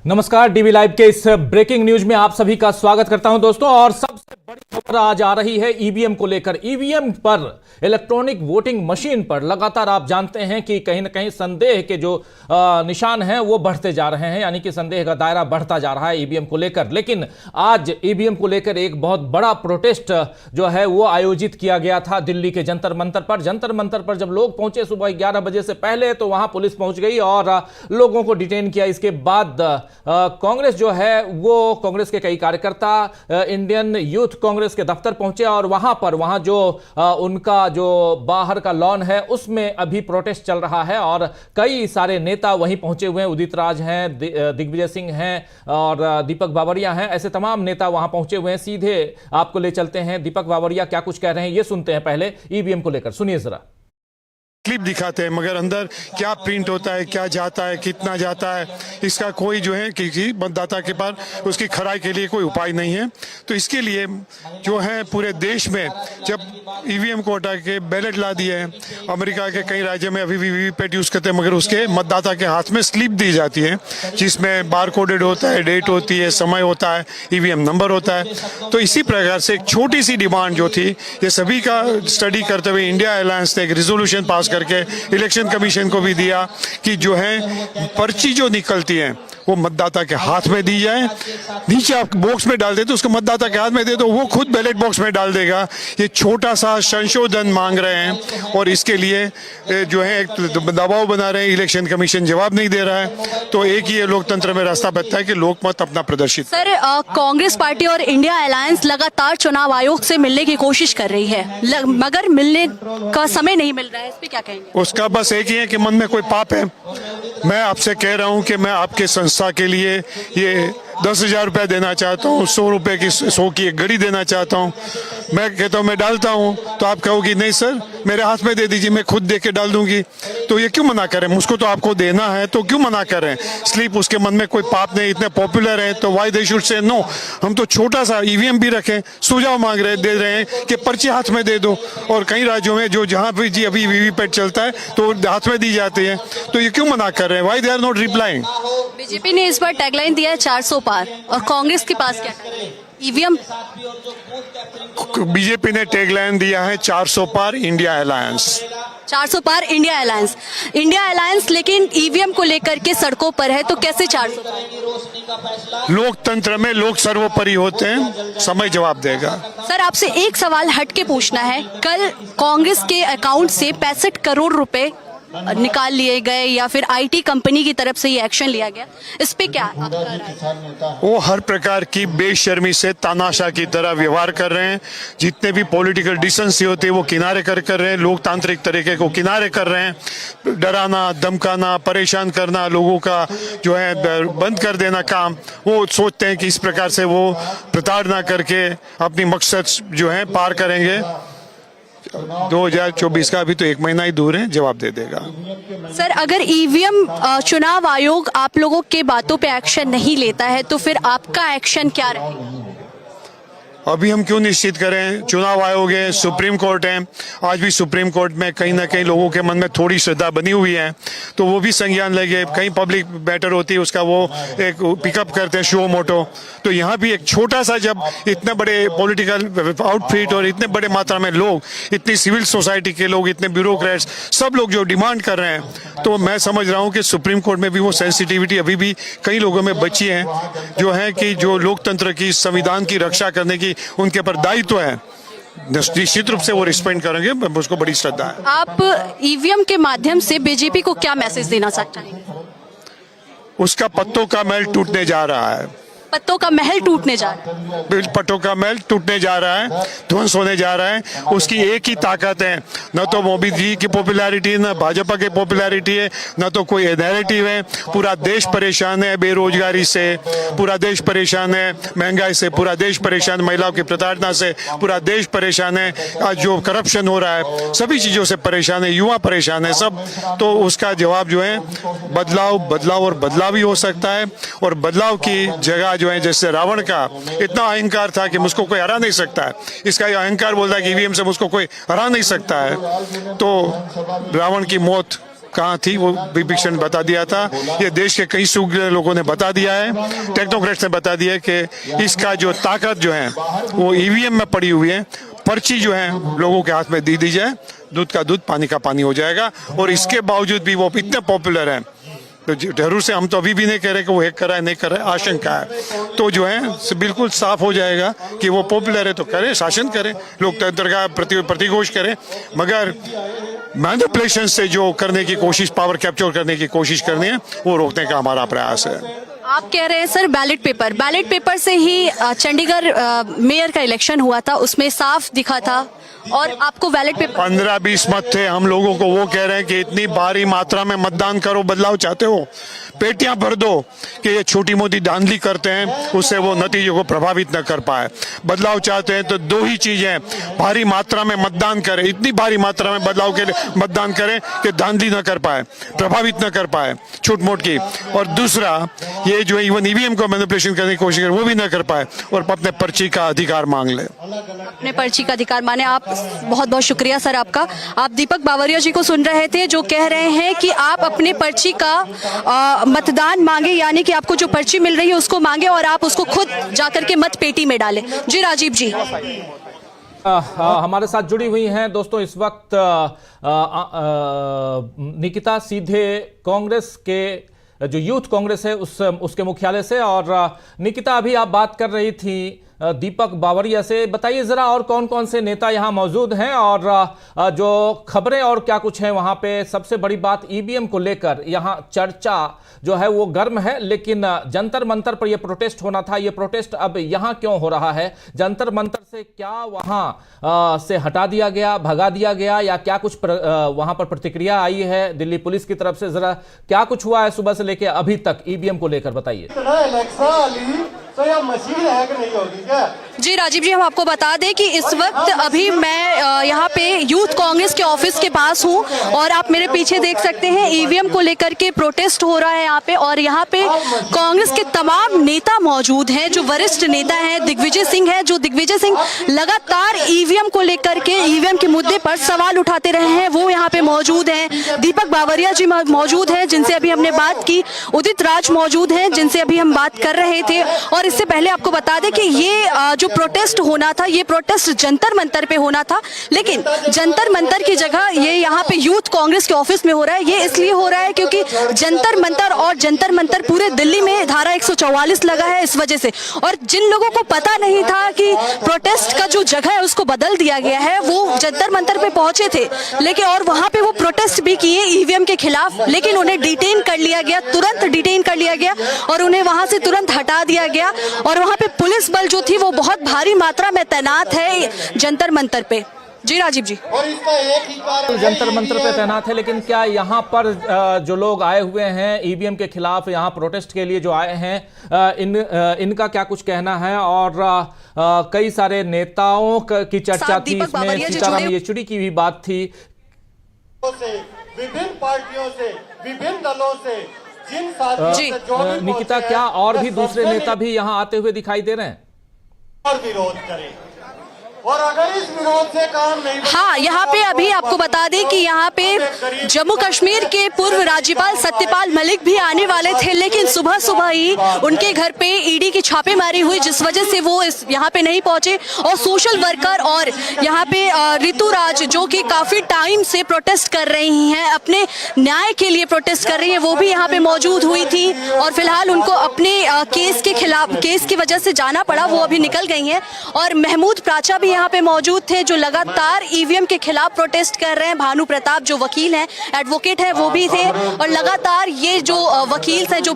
नमस्कार, DV live के इस ब्रेकिंग न्यूज में आप सभी का स्वागत करता हूं दोस्तों। और सबसे बड़ी खबर आज आ रही है ईवीएम को लेकर। ईवीएम पर, इलेक्ट्रॉनिक वोटिंग मशीन पर लगातार आप जानते हैं कि कहीं ना कहीं संदेह के जो निशान हैं वो बढ़ते जा रहे हैं, यानी कि संदेह का दायरा बढ़ता जा रहा है ईवीएम को लेकर। लेकिन आज ईवीएम को लेकर एक बहुत बड़ा प्रोटेस्ट जो है वो आयोजित किया गया था दिल्ली के जंतर मंतर पर। जंतर मंतर पर जब लोग पहुंचे सुबह 11 बजे से पहले, तो वहां पुलिस पहुंच गई और लोगों को डिटेन किया। इसके बाद कांग्रेस जो है वो, कांग्रेस के कई कार्यकर्ता इंडियन यूथ कांग्रेस के दफ्तर पहुंचे और वहां जो उनका जो बाहर का लॉन है उसमें अभी प्रोटेस्ट चल रहा है और कई सारे नेता वहीं पहुंचे हुए हैं। उदित राज हैं, दिग्विजय सिंह हैं और दीपक बावरिया हैं। ऐसे तमाम नेता वहां पहुंचे हुए हैं। सीधे आपको ले चलते हैं, दीपक बावरिया क्या कुछ कह रहे हैं ये सुनते हैं पहले ईवीएम को लेकर। सुनिए जरा। क्लिप दिखाते हैं मगर अंदर क्या प्रिंट होता है, क्या जाता है, कितना जाता है, इसका कोई जो है किसी मतदाता के पास उसकी खराई के लिए कोई उपाय नहीं है। तो इसके लिए जो है पूरे देश में जब ईवीएम को हटा के बैलेट ला दिए हैं, अमेरिका के कई राज्यों में अभी भी वीवीपैट यूज करते हैं मगर उसके मतदाता के हाथ में स्लिप दी जाती है जिसमें बार कोडेड होता है, डेट होती है, समय होता है, ईवीएम नंबर होता है। तो इसी प्रकार से एक छोटी सी डिमांड जो थी, ये सभी का स्टडी करते हुए इंडिया अलायंस ने एक रेजोल्यूशन पास करके इलेक्शन कमीशन को भी दिया कि जो है पर्ची जो निकलती है वो मतदाता के हाथ में दी जाए। नीचे आप बॉक्स में डाल देते तो उसको मतदाता के हाथ में दे दो, वो खुद बैलेट बॉक्स में डाल देगा। ये छोटा सा संशोधन मांग रहे हैं और इसके लिए जो है एक दबाव बना रहे हैं। इलेक्शन कमीशन जवाब नहीं दे रहा है, तो एक ही लोकतंत्र में रास्ता बचता है कि लोकमत अपना प्रदर्शित। सर, कांग्रेस पार्टी और इंडिया अलायंस लगातार चुनाव आयोग से मिलने की कोशिश कर रही है मगर मिलने का समय नहीं मिल रहा है, इस पे क्या कहेंगे? उसका बस एक ही है कि मन में कोई पाप है। मैं आपसे कह रहा हूं कि मैं आपके संस्था के लिए ये 10,000 रुपया देना चाहता हूँ, 100 रुपए की 100 की एक घड़ी देना चाहता हूँ। मैं कहता हूँ मैं डालता हूँ, तो आप कहोगी नहीं सर मेरे हाथ में दे दीजिए, मैं खुद दे के डाल दूंगी। तो ये क्यों मना करें? मुझको तो आपको देना है, तो क्यों मना करें? स्लिप उसके मन में कोई पाप नहीं, इतने पॉपुलर है तो why they should say no. हम तो छोटा सा ईवीएम भी रखें, सुझाव मांग रहे दे रहे हैं कि पर्ची हाथ में दे दो। और कई राज्यों में जो जहाँ भी जी अभी वीवीपैट चलता है तो हाथ में दी जाती है, तो ये क्यों मना कर रहे हैं? Why they are not replying? BJP ने इस बार टैगलाइन दिया है 400 पार, और कांग्रेस के पास क्या है? ईवीएम। बीजेपी ने टैगलाइन दिया है 400 पार इंडिया अलायंस। 400 पार इंडिया अलायंस। इंडिया अलायंस लेकिन ईवीएम को लेकर के सड़कों पर है, तो कैसे 400 पार? लोकतंत्र में लोग सर्वोपरि होते हैं, समय जवाब देगा। सर, आपसे एक सवाल हटके पूछना है। कल कांग्रेस के अकाउंट से 65 करोड़ रुपए निकाल लिए गए या फिर आईटी कंपनी की तरफ से ये एक्शन लिया गया, इस पे क्या आपका राय है? वो हर प्रकार की बेशर्मी से तानाशाह की तरह व्यवहार कर रहे हैं। जितने भी पॉलिटिकल डिसेंसी होते हैं वो किनारे कर रहे हैं, लोकतांत्रिक तरीके को किनारे कर रहे हैं। डराना, धमकाना, परेशान करना, लोगों का जो है बंद कर देना काम, वो सोचते हैं कि इस प्रकार से वो प्रताड़ना करके अपनी मकसद जो है पार करेंगे। 2024 का अभी तो 1 महीना ही दूर है, जवाब दे देगा। सर, अगर ईवीएम चुनाव आयोग आप लोगों के बातों पे एक्शन नहीं लेता है तो फिर आपका एक्शन क्या रहेगा? अभी हम क्यों निश्चित करें? चुनाव आयोग है, सुप्रीम कोर्ट है। आज भी सुप्रीम कोर्ट में कहीं ना कहीं लोगों के मन में थोड़ी श्रद्धा बनी हुई है, तो वो भी संज्ञान लेंगे। कहीं पब्लिक मैटर होती है उसका वो एक पिकअप करते हैं शो मोटो। तो यहाँ भी एक छोटा सा, जब इतने बड़े पॉलिटिकल आउटफिट और इतने बड़े मात्रा में लोग, इतनी सिविल सोसाइटी के लोग, इतने ब्यूरोक्रेट्स, सब लोग जो डिमांड कर रहे हैं, तो मैं समझ रहा हूँ कि सुप्रीम कोर्ट में भी वो सेंसिटिविटी अभी भी कई लोगों में बची है, जो है कि जो लोकतंत्र की, संविधान की रक्षा करने की उनके पर दायित्व है, निश्चित रूप से वो रिस्पेक्ट करेंगे। मुझको बड़ी श्रद्धा है। आप ईवीएम के माध्यम से बीजेपी को क्या मैसेज देना चाहते हैं? उसका पत्तों का महल टूटने जा रहा है। पत्तों का महल टूटने जा रहा है। पत्तों का महल टूटने जा रहा है, ध्वंस होने जा रहा है। उसकी एक ही ताकत है, न तो मोदी जी की पॉपुलैरिटी, न भाजपा की पॉपुलैरिटी है, न तो कोई नैरेटिव है। पूरा देश परेशान है बेरोजगारी से, पूरा देश परेशान है महंगाई से, पूरा देश परेशान महिलाओं की प्रताड़ना से, पूरा देश परेशान है आज जो करप्शन हो रहा है, सभी चीजों से परेशान है, युवा परेशान है सब। तो उसका जवाब जो है बदलाव और बदलाव ही हो सकता है। और बदलाव की जगह जो है, जैसे रावण का इतना अहंकार था कि मुझको कोई हरा नहीं सकता है, इसका ये अहंकार बोलता है कि ईवीएम से मुझको कोई हरा नहीं सकता है, तो रावण की मौत कहाँ थी वो विपक्ष ने बता दिया था। ये देश के कई सूझबूझ लोगों ने बता दिया है, टेक्नोक्रेट्स ने बता दिया है कि इसका जो ताकत जो है वो ईवीएम में पड़ी हुई है। पर्ची जो है लोगों के हाथ में दी जाए, दूध का दूध पानी का पानी हो जाएगा। और इसके बावजूद भी वो इतने पॉपुलर है, तो जरूर से हम तो अभी भी नहीं कह रहे कि वो हैक करा है नहीं कर रहा है, आशंका है। तो जो है बिल्कुल साफ हो जाएगा कि वो पॉपुलर है तो करे, शासन करे, लोकतंत्र का प्रतिघोष करे, मगर मैनिपुलेशन से जो करने की कोशिश, पावर कैप्चर करने की कोशिश करनी है, वो रोकने का हमारा प्रयास है। आप कह रहे हैं सर बैलेट पेपर से ही चंडीगढ़ मेयर का इलेक्शन हुआ था, उसमें साफ दिखा था, और आपको बैलेट पेपर 15-20 मत थे। हम लोगों को वो कह रहे हैं कि इतनी भारी मात्रा में मतदान करो, बदलाव चाहते हो, पेटियां भर दो कि ये छोटी मोटी धांधली करते हैं, उससे वो नतीजों को प्रभावित न कर पाए। बदलाव चाहते हैं तो दो ही चीजें, भारी मात्रा में मतदान करें, इतनी भारी मात्रा में बदलाव के लिए मतदान करें कि धांधली न कर पाए, प्रभावित न कर पाए छूट मोट की, और दूसरा ये जो इवन ईवीएम को मैनिपुलेशन करने की कोशिश करे वो भी न कर पाए, और अपने पर्ची का अधिकार मांग ले, अपने पर्ची का अधिकार माने। आप बहुत बहुत शुक्रिया सर आपका। आप दीपक बावरिया जी को सुन रहे थे जो कह रहे हैं कि आप अपने पर्ची का मतदान मांगे, यानी कि आपको जो पर्ची मिल रही है उसको मांगे और आप उसको खुद जाकर के मत पेटी में डालें। जी राजीव जी हमारे साथ जुड़ी हुई हैं दोस्तों इस वक्त निकिता सीधे कांग्रेस के जो यूथ कांग्रेस है उसके मुख्यालय से। और निकिता, अभी आप बात कर रही थी दीपक बावरिया से, बताइए जरा और कौन कौन से नेता यहाँ मौजूद हैं और जो खबरें और क्या कुछ है वहां पे। सबसे बड़ी बात ईवीएम को लेकर यहाँ चर्चा जो है वो गर्म है, लेकिन जंतर मंतर पर यह प्रोटेस्ट होना था, ये प्रोटेस्ट अब यहाँ क्यों हो रहा है? जंतर मंतर से क्या वहां से हटा दिया गया, भगा दिया गया, या क्या कुछ वहां पर प्रतिक्रिया आई है दिल्ली पुलिस की तरफ से? जरा क्या कुछ हुआ है सुबह से लेकर अभी तक ईवीएम को लेकर, बताइए। तो यह मशीन हैक नहीं होगी क्या? जी राजीव जी, हम आपको बता दें कि इस वक्त अभी मैं यहाँ पे यूथ कांग्रेस के ऑफिस के पास हूँ और आप मेरे पीछे देख सकते हैं ईवीएम को लेकर के प्रोटेस्ट हो रहा है यहाँ पे। और यहाँ पे कांग्रेस के तमाम नेता मौजूद हैं, जो वरिष्ठ नेता हैं। दिग्विजय सिंह है, जो दिग्विजय सिंह लगातार ईवीएम को लेकर के, ईवीएम के मुद्दे पर सवाल उठाते रहे हैं, वो यहाँ पे मौजूद हैं। दीपक बावरिया जी मौजूद हैं जिनसे अभी हमने बात की। उदित राज मौजूद हैं जिनसे अभी हम बात कर रहे थे। और इससे पहले आपको बता दें कि ये जो प्रोटेस्ट होना था, ये प्रोटेस्ट जंतर मंतर पे होना था, लेकिन जंतर मंतर की जगह ये यहाँ पे यूथ कांग्रेस के ऑफिस में हो रहा है। ये इसलिए हो रहा है क्योंकि जंतर मंतर पूरे दिल्ली में धारा 144 लगा है, इस वजह से। और जिन लोगों को पता नहीं था कि प्रोटेस्ट का जो जगह है उसको बदल दिया गया है, वो जंतर मंतर पे पहुंचे थे, लेकिन और वहां पे वो प्रोटेस्ट भी किए ईवीएम के खिलाफ, लेकिन उन्हें डिटेन कर लिया गया, तुरंत डिटेन कर लिया गया और उन्हें वहां से तुरंत हटा दिया गया। और वहां पे पुलिस बल जो थी वो बहुत भारी मात्रा में तैनात है जंतर मंतर पे। जी राजीव जी, और इसका एक ही कारण जंतर मंतर पे तैनात है, लेकिन क्या यहाँ पर जो लोग आए हुए हैं ईवीएम के खिलाफ, यहाँ प्रोटेस्ट के लिए जो आए हैं, इनका क्या कुछ कहना है? और कई सारे नेताओं की चर्चा थी, इसमें सीताराम येचुरी की भी बात थी। विभिन्न पार्टियों से, विभिन्न दलों से, जिन जी निकिता, क्या और भी दूसरे नेता भी यहाँ आते हुए दिखाई दे रहे हैं और विरोध करें? और अगर इस विरोध से काम नहीं, हाँ, यहाँ पे अभी आपको बता दें कि यहाँ पे जम्मू कश्मीर के पूर्व राज्यपाल सत्यपाल मलिक भी आने वाले थे, लेकिन सुबह सुबह ही उनके घर पे ईडी की छापेमारी हुई, जिस वजह से वो यहाँ पे नहीं पहुंचे। और सोशल वर्कर और यहाँ पे ऋतु राज, जो कि काफी टाइम से प्रोटेस्ट कर रही हैं, अपने न्याय के लिए प्रोटेस्ट कर रही है, वो भी यहाँ पे मौजूद हुई थी। और फिलहाल उनको अपने केस के खिलाफ, केस की वजह से जाना पड़ा, वो अभी निकल गई हैं। और महमूद प्राचा भी यहाँ पे मौजूद थे, जो लगातार ईवीएम के खिलाफ प्रोटेस्ट कर रहे हैं। भानु प्रताप जो वकील हैं, एडवोकेट है, वो भी थे। और लगातार ये जो वकील हैं, जो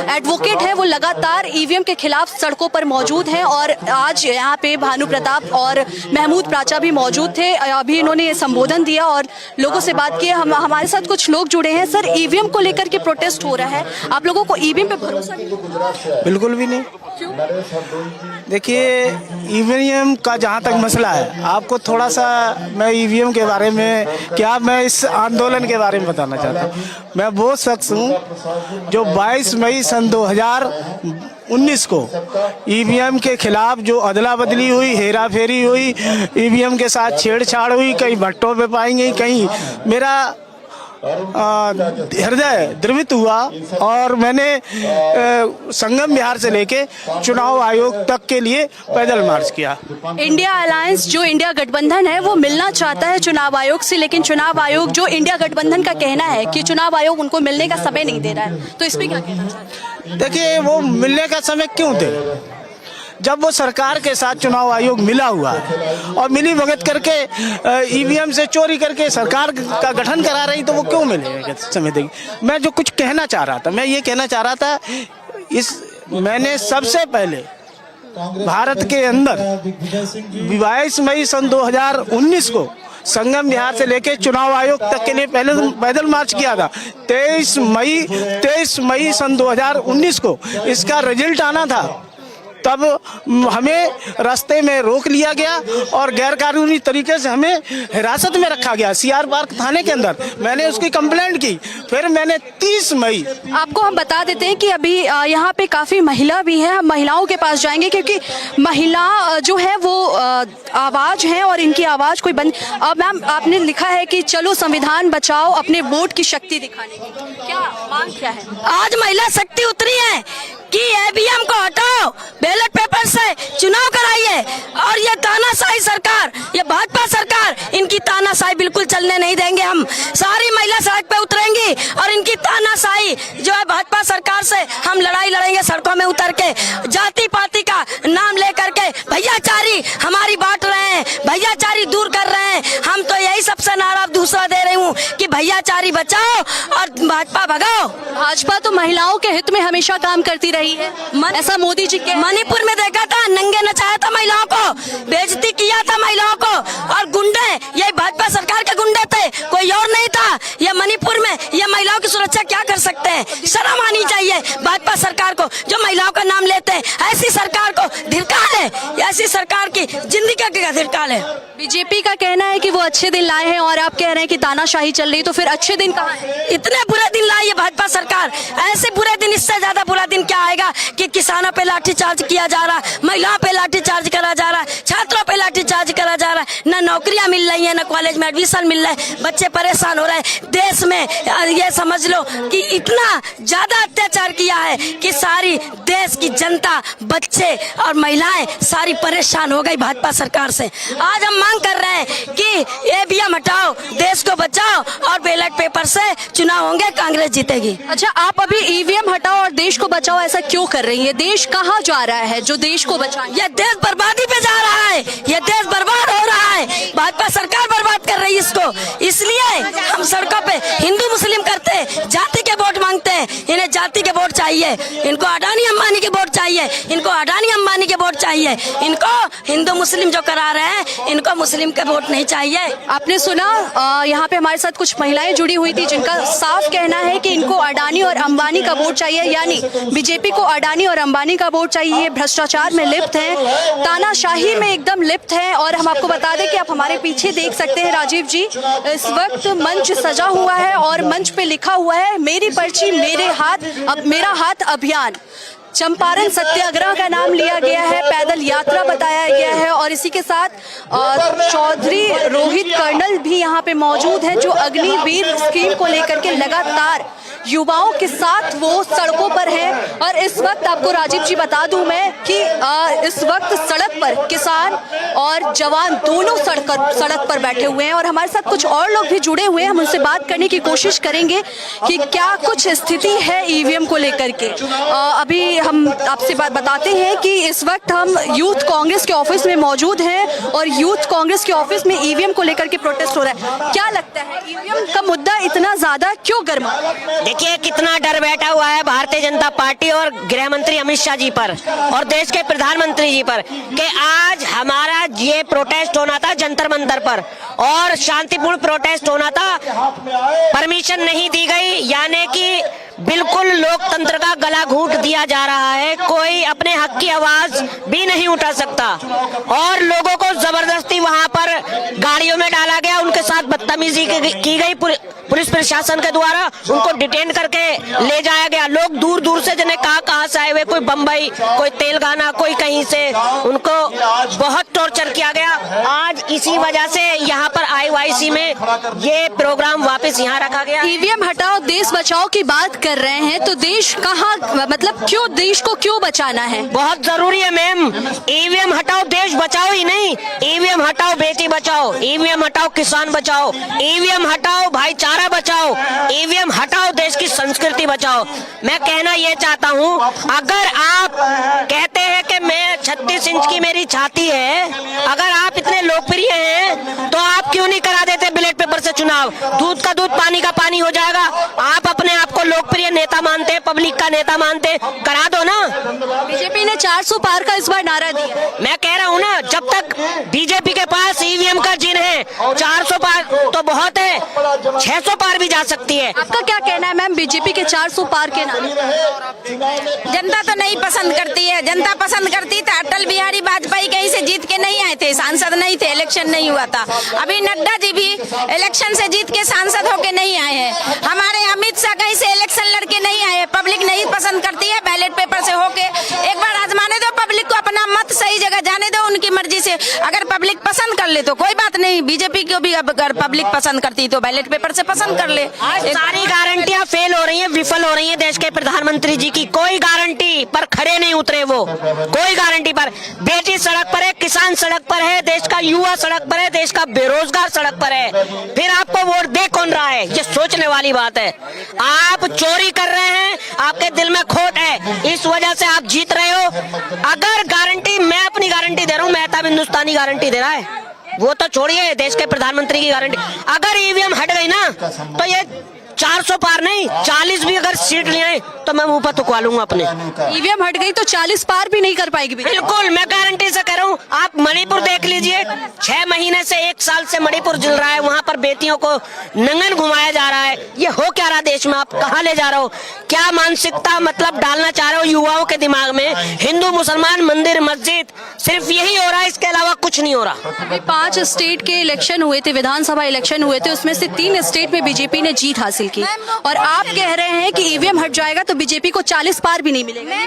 एडवोकेट है, वो लगातार ईवीएम के खिलाफ सड़कों पर मौजूद हैं। और आज यहाँ पे भानु प्रताप और महमूद प्राचा भी मौजूद थे। अभी इन्होंने संबोधन दिया और लोगों से बात की। हमारे साथ कुछ लोग जुड़े हैं। सर, ईवीएम को लेकर के प्रोटेस्ट हो रहा है, आप लोगों को ईवीएम पे भरोसा नहीं? बिल्कुल भी नहीं। देखिए, ईवीएम का जहाँ तक मसला है, आपको थोड़ा सा मैं ईवीएम के बारे में, क्या मैं इस आंदोलन के बारे में बताना चाहता हूँ। मैं वो शख्स हूँ जो 22 मई सन 2019 को ईवीएम के खिलाफ जो अदला बदली हुई, हेरा फेरी हुई, ईवीएम के साथ छेड़छाड़ हुई, कहीं भट्टों पे पाई गई, कहीं मेरा हृदय द्रवित हुआ और मैंने संगम विहार से लेके चुनाव आयोग तक के लिए पैदल मार्च किया। इंडिया अलायंस जो इंडिया गठबंधन है वो मिलना चाहता है चुनाव आयोग से, लेकिन चुनाव आयोग जो इंडिया गठबंधन का कहना है कि चुनाव आयोग उनको मिलने का समय नहीं दे रहा है, तो इस पे क्या कहना चाहते हैं? देखिए, वो मिलने का समय क्यों दे जब वो सरकार के साथ चुनाव आयोग मिला हुआ है और मिली भगत करके ईवीएम से चोरी करके सरकार का गठन करा रही, तो वो क्यों मिलेगा समय देगी। मैं जो कुछ कहना चाह रहा था, मैं ये कहना चाह रहा था, मैंने सबसे पहले भारत के अंदर 22 मई सन 2019 को संगम विहार से लेके चुनाव आयोग तक के लिए पहले पैदल मार्च किया था। 23 मई सन 2019 को इसका रिजल्ट आना था, तब हमें रास्ते में रोक लिया गया और गैरकानूनी तरीके से हमें हिरासत में रखा गया सीआर पार्क थाने के अंदर। मैंने उसकी कंप्लेंट की, फिर मैंने 30 मई आपको हम बता देते हैं कि अभी यहाँ पे काफ़ी महिला भी है, हम महिलाओं के पास जाएंगे क्योंकि महिला जो है वो आवाज़ है और इनकी आवाज़ कोई बंद। मैम, आपने लिखा है कि चलो संविधान बचाओ, अपने वोट की शक्ति दिखाने की, क्या मांग क्या है? आज महिला शक्ति उतरी है कि ईवीएम को हटाओ, बैलेट पेपर से चुनाव कराइए। और ये तानाशाही सरकार, ये भाजपा सरकार, इनकी तानाशाही बिल्कुल चलने नहीं देंगे। हम सारी महिला सड़क पे उतरेंगी और इनकी तानाशाही जो है भाजपा सरकार से हम लड़ाई लड़ेंगे सड़कों में उतर के। जाति पाति का नाम लेकर के भैयाचारी हमारी बांट रहे हैं, भैयाचारी दूर कर रहे हैं। हम तो यही सबसे नारा दूसरा दे रही हूँ कि भैयाचारी बचाओ और भाजपा भगाओ। भाजपा तो महिलाओं के हित में हमेशा काम करती रही है, ऐसा मोदी जी के मणिपुर में देखा था, नंगे नचाया था महिलाओं को, बेइज्जती किया था महिलाओं को। और गुंडे ये भाजपा सरकार के गुंडे थे, कोई और नहीं था। ये मणिपुर में ये महिलाओं की सुरक्षा क्या कर सकते हैं? शर्म आनी चाहिए भाजपा सरकार को जो महिलाओं का नाम लेते हैं। ऐसी सरकार को धिक्कार है, ऐसी सरकार की जिंदगी का धिक्कार है। बीजेपी का कहना है कि वो अच्छे दिन लाए हैं और आप कह रहे हैं कि तानाशाही चल रही, तो फिर अच्छे दिन कहाँ है? इतने बुरे दिन लाई है भाजपा सरकार, ऐसे बुरे दिन, इससे ज्यादा बुरा दिन क्या आएगा कि किसानों पे लाठीचार्ज किया जा रहा है, महिलाओं पे लाठीचार्ज करा जा रहा है, छात्रों पे लाठीचार्ज करा जा रहा है, न नौकरियां मिल रही है, न कॉलेज में एडमिशन मिल रहा है, बच्चे परेशान हो रहे हैं। देश में ये समझ लो कि इतना ज्यादा अत्याचार किया है कि सारी देश की जनता, बच्चे और महिलाएं सारी परेशान हो गई भाजपा सरकार से। आज हम मांग कर रहे हैं कि ईवीएम हटाओ, देश को बचाओ और बैलेट पेपर से चुनाव होंगे, कांग्रेस जीतेगी। अच्छा, आप अभी ईवीएम हटाओ और देश को बचाओ ऐसा क्यों कर रही है? देश कहाँ जा रहा है जो देश को बचाए? ये देश बर्बादी पे जा रहा है, ये देश बर्बाद हो रहा है, भाजपा सरकार बर्बाद कर रही है इसको। इसलिए हम सड़कों पे हिंदू मुस्लिम करते हैं, जाति के वोट मांगते हैं। इन्हें जाति के वोट चाहिए, इनको अडानी अंबानी के वोट चाहिए, इनको अडानी अंबानी के वोट चाहिए, इनको हिंदू मुस्लिम जो करा रहे हैं इनको मुस्लिम के वोट नहीं चाहिए। आपने सुना, यहाँ पे हमारे साथ कुछ महिलाएं जुड़ी हुई थी जिनका साफ कहना है कि इनको अडानी और अंबानी का वोट चाहिए, यानी बीजेपी को अडानी और अंबानी का वोट चाहिए। ये भ्रष्टाचार में लिप्त हैं, तानाशाही में एकदम लिप्त हैं। और हम आपको बता दें कि आप हमारे पीछे देख सकते हैं राजीव जी, इस वक्त मंच सजा हुआ है और मंच पे लिखा हुआ है मेरी पर्ची मेरे हाथ, अब मेरा हाथ अभियान। चंपारण सत्याग्रह का नाम लिया गया है, पैदल यात्रा बताया गया है और इसी के साथ चौधरी रोहित कर्नल भी यहाँ पे मौजूद है जो अग्निवीर स्कीम को लेकर के लगातार युवाओं के साथ वो सड़कों पर हैं। और इस वक्त आपको राजीव जी बता दूं मैं कि इस वक्त सड़क पर किसान और जवान दोनों सड़क पर बैठे हुए हैं और हमारे साथ कुछ और लोग भी जुड़े हुए हैं। हम उनसे बात करने की कोशिश करेंगे कि क्या कुछ स्थिति है ईवीएम को लेकर के। अभी हम आपसे बात बताते हैं कि इस वक्त हम यूथ कांग्रेस के ऑफिस में मौजूद हैं और यूथ कांग्रेस के ऑफिस में ईवीएम को लेकर के प्रोटेस्ट हो रहा है। क्या लगता है ईवीएम का मुद्दा इतना ज्यादा क्यों गर्मा? देखिए कितना डर बैठा हुआ है भारतीय जनता पार्टी और गृह मंत्री अमित शाह जी पर और देश के प्रधानमंत्री जी पर कि आज हमारा ये प्रोटेस्ट होना था जंतर मंतर पर और शांतिपूर्ण प्रोटेस्ट होना था, परमिशन नहीं दी गई, यानी कि बिल्कुल लोकतंत्र का गला घूंट दिया जा रहा है। कोई अपने हक की आवाज भी नहीं उठा सकता और लोगों को जबरदस्ती वहां पर गाड़ियों में डाला गया, उनके साथ बदतमीजी की गई पुलिस प्रशासन के द्वारा, उनको डिटेन करके ले जाया गया। लोग दूर दूर से जिन्हें कहाँ से आए हुए, कोई बम्बई, कोई तेलंगाना, कोई कहीं से, उनको बहुत टॉर्चर किया गया। आज इसी वजह से यहाँ पर IYC में ये प्रोग्राम वापस यहाँ रखा गया। ईवीएम हटाओ देश बचाओ की बात कर रहे हैं, तो देश कहाँ, मतलब क्यों, देश को क्यों बचाना है? बहुत जरूरी है मैम। ईवीएम हटाओ देश बचाओ ही नहीं, ईवीएम हटाओ बेटी बचाओ, ईवीएम हटाओ किसान बचाओ, ईवीएम हटाओ भाईचारा बचाओ, ईवीएम हटाओ देश की संस्कृति बचाओ। मैं कहना ये चाहता हूँ, अगर आप कहते हैं कि मैं 36 इंच की मेरी छाती है, अगर आप इतने लोकप्रिय हैं तो आप क्यों नहीं करा देते बैलेट पेपर से चुनाव? दूध का दूध पानी का पानी हो जाएगा। आप अपने आप को लोकप्रिय नेता मानते हैं, पब्लिक का नेता मानते, करा दो ना। बीजेपी ने 400 पार का इस बार नारा दिया। मैं कह रहा हूँ ना, जब तक बीजेपी के पास ईवीएम का जिन है, 400 पार तो बहुत है, 600 पार भी जा सकती है। आपका क्या कहना है मैम बीजेपी के 400 पार के नारे? जनता तो नहीं पसंद करती है। जनता पसंद करती तो अटल बिहारी वाजपेयी कहीं से जीत के नहीं आए थे, सांसद नहीं थे, इलेक्शन नहीं हुआ था। अभी नड्डा जी भी इलेक्शन से जीत के सांसद होके नहीं आए हैं। हमारे अमित शाह कहीं से इलेक्शन लड़के नहीं आए। पब्लिक नहीं पसंद करती है, बैलेट पेपर से होके एक बार आजमाने दो पब्लिक को, अपना मत सही जगह जाने दो उनकी मर्जी से। अगर पब्लिक पसंद कर ले तो कोई बात नहीं, बीजेपी को भी अगर पब्लिक पसंद करती तो बैलेट पेपर से पसंद कर ले। सारी गारंटियां फेल हो रही हैं, विफल हो रही हैं देश के प्रधानमंत्री जी की। कोई गारंटी पर खड़े नहीं उतरे वो, कोई गारंटी पर। बेटी सड़क पर है, किसान सड़क पर है, देश का युवा सड़क पर है, देश का बेरोजगार सड़क पर है। फिर आपको वोट दे कौन रहा है, ये सोचने वाली बात है। आप चोरी कर रहे हैं, आपके दिल में खोट है, इस वजह से आप जीत रहे हो। अगर गारंटी, मैं अपनी गारंटी दे रहा हूँ, मेहताब हिंदुस्तानी गारंटी दे रहा है, वो तो छोड़िए, देश के प्रधानमंत्री की गारंटी। अगर ईवीएम हट गई ना तो ये 400 पार नहीं, 40 भी अगर सीट लिए तो मैं मुंह पर थुकवा लूंगा अपने। ईवीएम हट गई तो 40 पार भी नहीं कर पाएगी बीजेपी। बिल्कुल, मैं गारंटी से कह रहा हूँ। आप मणिपुर देख लीजिए, 6 महीने से 1 साल से मणिपुर जल रहा है, वहाँ पर बेटियों को नंगन घुमाया जा रहा है। ये हो क्या रहा देश में? आप कहाँ ले जा रहे हो? क्या मानसिकता मतलब डालना चाह रहे हो युवाओं के दिमाग में? हिंदू मुसलमान, मंदिर मस्जिद, सिर्फ यही हो रहा है, इसके अलावा कुछ नहीं हो रहा। अभी 5 स्टेट के इलेक्शन हुए थे, विधानसभा इलेक्शन हुए थे, उसमें से 3 स्टेट में बीजेपी ने जीत हासिल की, और आप कह रहे हैं कि ईवीएम हट जाएगा तो बीजेपी को 40 पार भी नहीं मिलेगा।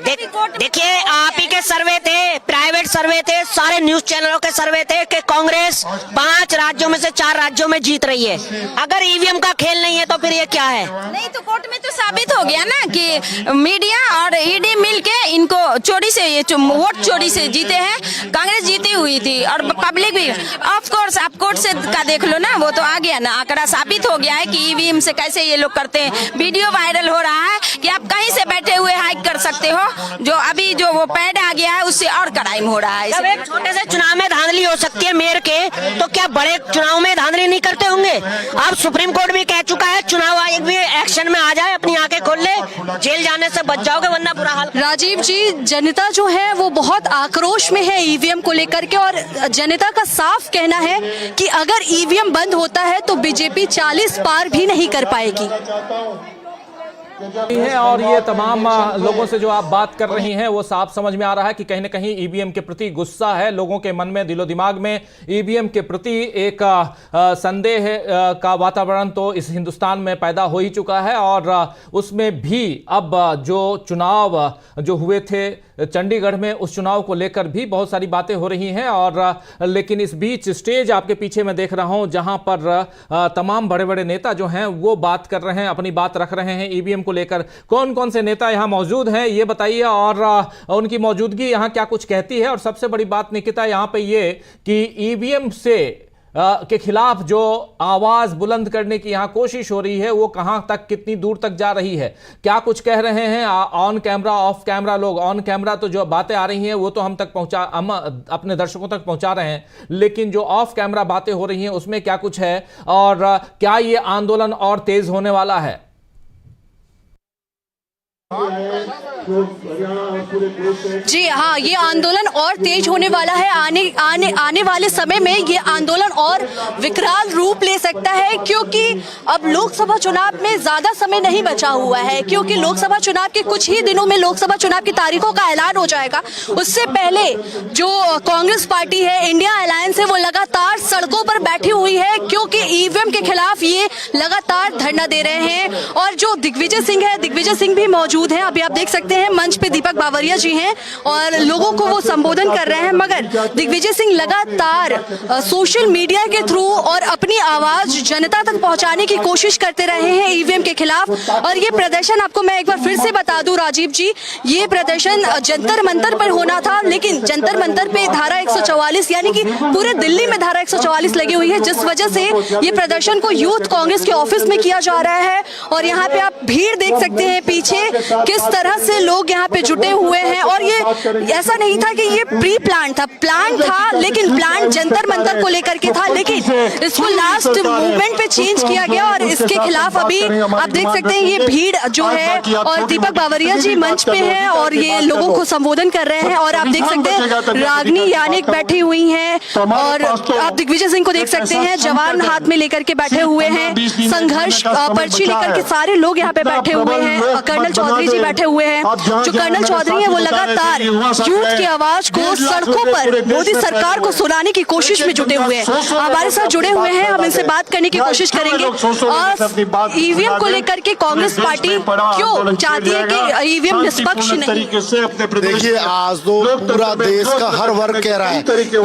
देखिए, आप ही के सर्वे थे, प्राइवेट सर्वे थे, सारे न्यूज चैनलों के सर्वे थे कि कांग्रेस 5 राज्यों में से 4 राज्यों में जीत रही है। अगर ईवीएम का खेल नहीं है तो फिर ये क्या है? नहीं तो कोर्ट में तो साबित हो गया ना कि मीडिया और ईडी मिलके इनको चोरी से, ये वोट चोरी से जीते हैं। कांग्रेस जीती हुई थी और पब्लिक भी। ऑफ कोर्स आप कोर्ट से का देख लो ना, वो तो आ गया ना, आंकड़ा साबित हो गया है कि ईवीएम से कैसे ये लोग करते हैं। वीडियो वायरल हो रहा है कि आप कहीं से बैठे हुए हाइक कर सकते हो, जो अभी जो वो पैड आ गया है उससे और क्राइम हो रहा है। जब एक छोटे से चुनाव में धांधली हो सकती है मेयर के, तो क्या बड़े चुनाव में धांधली नहीं करते होंगे? अब सुप्रीम कोर्ट भी कह चुका है, चुनाव आयोग भी एक्शन में आ जाए, अपनी आंखें खोल ले, जेल जाने से बच जाओगे, वरना बुरा हाल। राजीव जी, जनता जो है वो बहुत आक्रोश में है ईवीएम को लेकर के, और जनता का साफ कहना है कि अगर ईवीएम बंद होता है तो बीजेपी 40 पार भी नहीं कर पाएगी। है और ये तमाम लोगों से जो आप बात कर रही हैं वो साफ समझ में आ रहा है कि कहीं ना कहीं ईवीएम के प्रति गुस्सा है लोगों के मन में, दिलो दिमाग में। ईवीएम के प्रति एक संदेह का वातावरण तो इस हिंदुस्तान में पैदा हो ही चुका है, और उसमें भी अब जो चुनाव जो हुए थे चंडीगढ़ में, उस चुनाव को लेकर भी बहुत सारी बातें हो रही हैं। और लेकिन इस बीच स्टेज आपके पीछे मैं देख रहा हूं जहां पर तमाम बड़े बड़े नेता जो हैं वो बात कर रहे हैं, अपनी बात रख रहे हैं ईवीएम को लेकर। कौन कौन से नेता यहां मौजूद हैं ये बताइए, और उनकी मौजूदगी यहां क्या कुछ कहती है। और सबसे बड़ी बात निकिता यहां पे ये कि ईवीएम से के खिलाफ जो आवाज बुलंद करने की यहां कोशिश हो रही है वो कहां तक, कितनी दूर तक जा रही है, क्या कुछ कह रहे हैं ऑन कैमरा, ऑफ कैमरा लोग। ऑन कैमरा तो जो बातें आ रही हैं वो तो हम अपने दर्शकों तक पहुंचा रहे हैं, लेकिन जो ऑफ कैमरा बातें हो रही हैं उसमें क्या कुछ है, और क्या ये आंदोलन और तेज होने वाला है? जी हाँ, ये आंदोलन और तेज होने वाला है। आने वाले समय में ये आंदोलन और विकराल रूप ले सकता है, क्योंकि अब लोकसभा चुनाव में ज्यादा समय नहीं बचा हुआ है, क्योंकि लोकसभा चुनाव के कुछ ही दिनों में लोकसभा चुनाव की तारीखों का ऐलान हो जाएगा। उससे पहले जो कांग्रेस पार्टी है, इंडिया अलायंस है, वो लगातार सड़कों पर बैठी हुई है, क्योंकि ईवीएम के खिलाफ ये लगातार धरना दे रहे हैं। और जो दिग्विजय सिंह है, दिग्विजय सिंह भी मौजूद है, अभी आप देख सकते सकते हैं मंच पे दीपक बावरिया जी हैं और लोगों को वो संबोधन कर रहे हैं, मगर दिग्विजय सिंह लगातार सोशल मीडिया के थ्रू और अपनी आवाज जनता तक पहुंचाने की कोशिश करते रहे हैं ईवीएम के खिलाफ। और ये प्रदर्शन आपको मैं एक बार फिर से बता दूं राजीव जी, ये प्रदर्शन जंतर मंतर पर होना था, लेकिन जंतर मंतर पे धारा 144 यानी कि पूरे दिल्ली में धारा 144 लगी हुई है, जिस वजह से ये प्रदर्शन को यूथ कांग्रेस के ऑफिस में किया जा रहा है। और यहाँ पे आप भीड़ देख सकते हैं पीछे किस तरह से लोग यहाँ पे जुटे हुए हैं। और ये ऐसा नहीं था कि ये प्री प्लान था, प्लान था, लेकिन प्लान जंतर मंतर को लेकर के था, लेकिन इसको लास्ट मूवमेंट पे चेंज किया गया। और इसके खिलाफ अभी आप देख सकते हैं ये भीड़ जो है, और दीपक बावरिया जी मंच पे हैं और ये लोगों को संबोधन कर रहे हैं। और आप देख सकते हैं रागनी यानिक बैठी हुई हैं, और आप दिग्विजय सिंह को देख सकते हैं जवान हाथ में लेकर के बैठे हुए हैं, संघर्ष पर्ची लेकर के सारे लोग यहाँ पे बैठे हुए हैं। कर्नल चौधरी जी बैठे हुए हैं, जो कर्नल चौधरी है वो लगातार यूथ की आवाज को सड़कों पर मोदी सरकार को सुनाने की कोशिश में जुटे हुए हैं। हमारे साथ जुड़े हुए हैं, हम इनसे बात करने की कोशिश करेंगे। और ईवीएम को लेकर के कांग्रेस पार्टी क्यों चाहती है कि ईवीएम निष्पक्ष नहीं? देखिए, आज तो पूरा देश का हर वर्ग कह रहा है